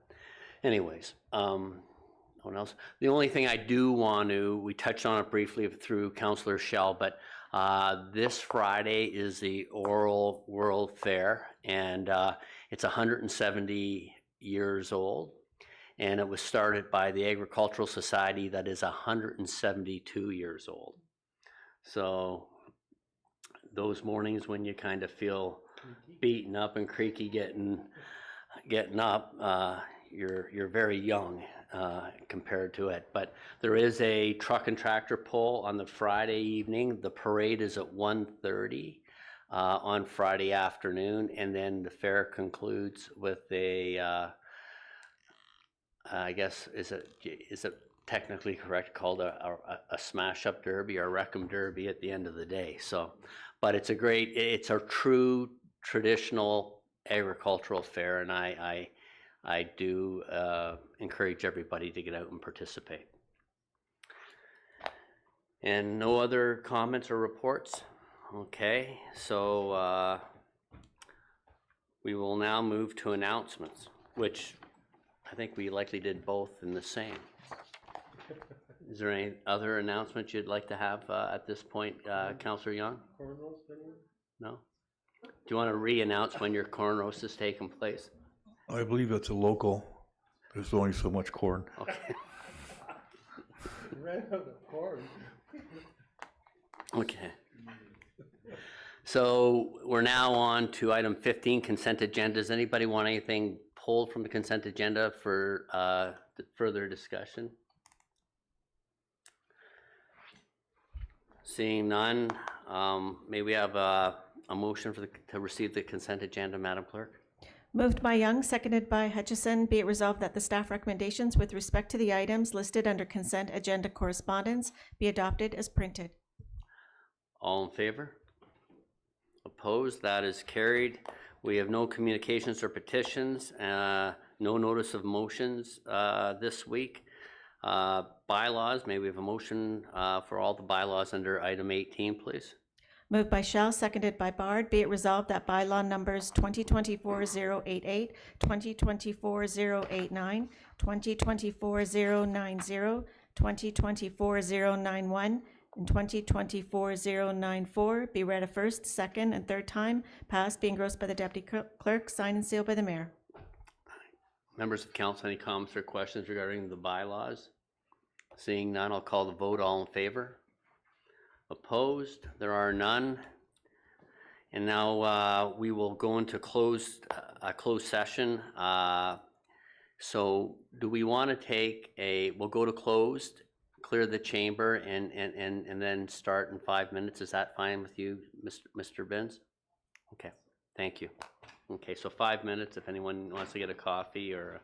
anyways, what else? The only thing I do want to, we touched on it briefly through Councillor Shell, but this Friday is the Oral World Fair, and it's 170 years old, and it was started by the Agricultural Society that is 172 years old. So those mornings when you kind of feel beaten up and creaky getting up, you're very young compared to it. But there is a truck and tractor pull on the Friday evening. The parade is at 1:30 on Friday afternoon, and then the fair concludes with a, I guess, is it technically correct, called a smash-up derby or wreck 'em derby at the end of the day. So, but it's a true traditional agricultural fair, and I do encourage everybody to get out and participate. And no other comments or reports? Okay, so we will now move to announcements, which I think we likely did both in the same. Is there any other announcements you'd like to have at this point, Councillor Young? No? Do you want to re-announce when your corn roast is taking place? I believe it's a local. There's only so much corn. Okay. Ran out of corn. Okay. So we're now on to item 15, consent agenda. Does anybody want anything pulled from the consent agenda for further discussion? Seeing none, may we have a motion to receive the consent agenda, Madam Clerk? Moved by Young, seconded by Hutchison. Be it resolved that the staff recommendations with respect to the items listed under consent agenda correspondence be adopted as printed. All in favor? Opposed? That is carried. We have no communications or petitions, no notice of motions this week. Bylaws, may we have a motion for all the bylaws under item 18, please? Moved by Shell, seconded by Bard. Be it resolved that bylaw numbers 2024-088, 2024-089, 2024-090, 2024-091, and 2024-094 be read a first, second, and third time, passed, be engrossed by the Deputy Clerk, signed and sealed by the Mayor. Members of council, any comments or questions regarding the bylaws? Seeing none, I'll call the vote. All in favor? Opposed? There are none. And now we will go into closed session. So do we want to take we'll go to closed, clear the chamber, and then start in 5 minutes. Is that fine with you, Mr. Benz? Okay, thank you. Okay, so 5 minutes if anyone wants to get a coffee or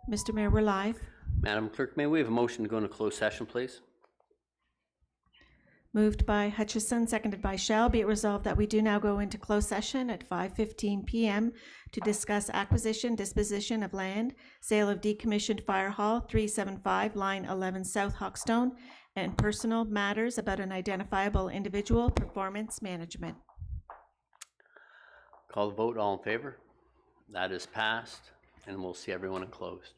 Mr. Mayor, we're live. Madam Clerk, may we have a motion to go into closed session, please? Moved by Hutchison, seconded by Shell. Be it resolved that we do now go into closed session at 5:15 p.m. to discuss acquisition, disposition of land, sale of decommissioned fire hall 375, line 11 South Hawkstone, and personal matters about an identifiable individual, performance management. Call the vote. All in favor? That is passed, and we'll see everyone in closed.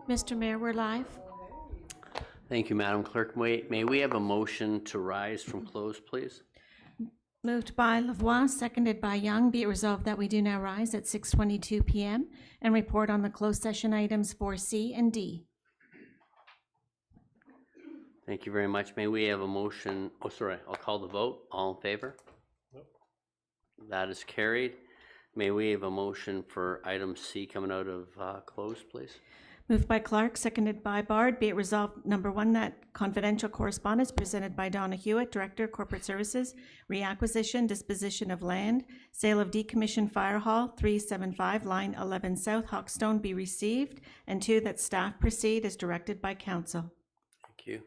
Mr. Mayor, we're live. Thank you, Madam Clerk. May we have a motion to rise from close, please? Moved by Lavoie, seconded by Young. Be it resolved that we do now rise at 6:22 p.m. and report on the closed session items 4C and D. Thank you very much. May we have a motion? Oh, sorry, I'll call the vote. All in favor? That is carried. May we have a motion for item C coming out of close, please? Moved by Clark, seconded by Bard. Be it resolved, number one, that confidential correspondence presented by Donna Hewitt, Director, Corporate Services, reacquisition, disposition of land, sale of decommissioned fire hall 375, line 11 South, Hawkstone be received, and two, that staff proceed as directed by council. Thank you.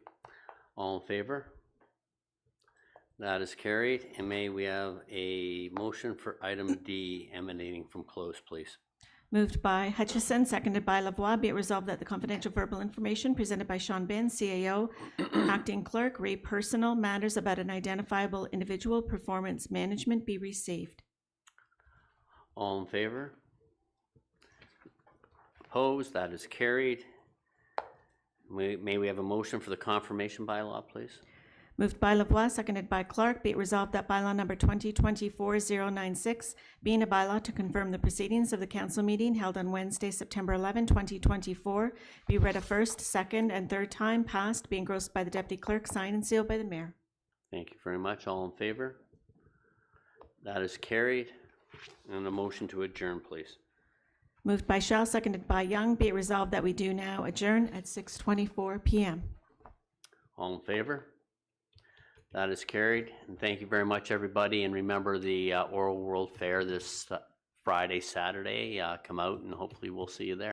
All in favor? That is carried. And may we have a motion for item D emanating from close, please? Moved by Hutchison, seconded by Lavoie. Be it resolved that the confidential verbal information presented by Sean Binns, CAO, acting clerk, re personal matters about an identifiable individual performance management be received. All in favor? Opposed? That is carried. May we have a motion for the confirmation bylaw, please? Moved by Lavoie, seconded by Clark. Be it resolved that bylaw number 2024-096, being a bylaw to confirm the proceedings of the council meeting held on Wednesday, September 11, 2024, be read a first, second, and third time, passed, be engrossed by the deputy clerk, signed and sealed by the mayor. Thank you very much. All in favor? That is carried. And a motion to adjourn, please. Moved by Shell, seconded by Young. Be it resolved that we do now adjourn at 6:24 p.m. All in favor? That is carried. And thank you very much, everybody. And remember the Oral World Fair this Friday, Saturday. Come out and hopefully we'll see you there.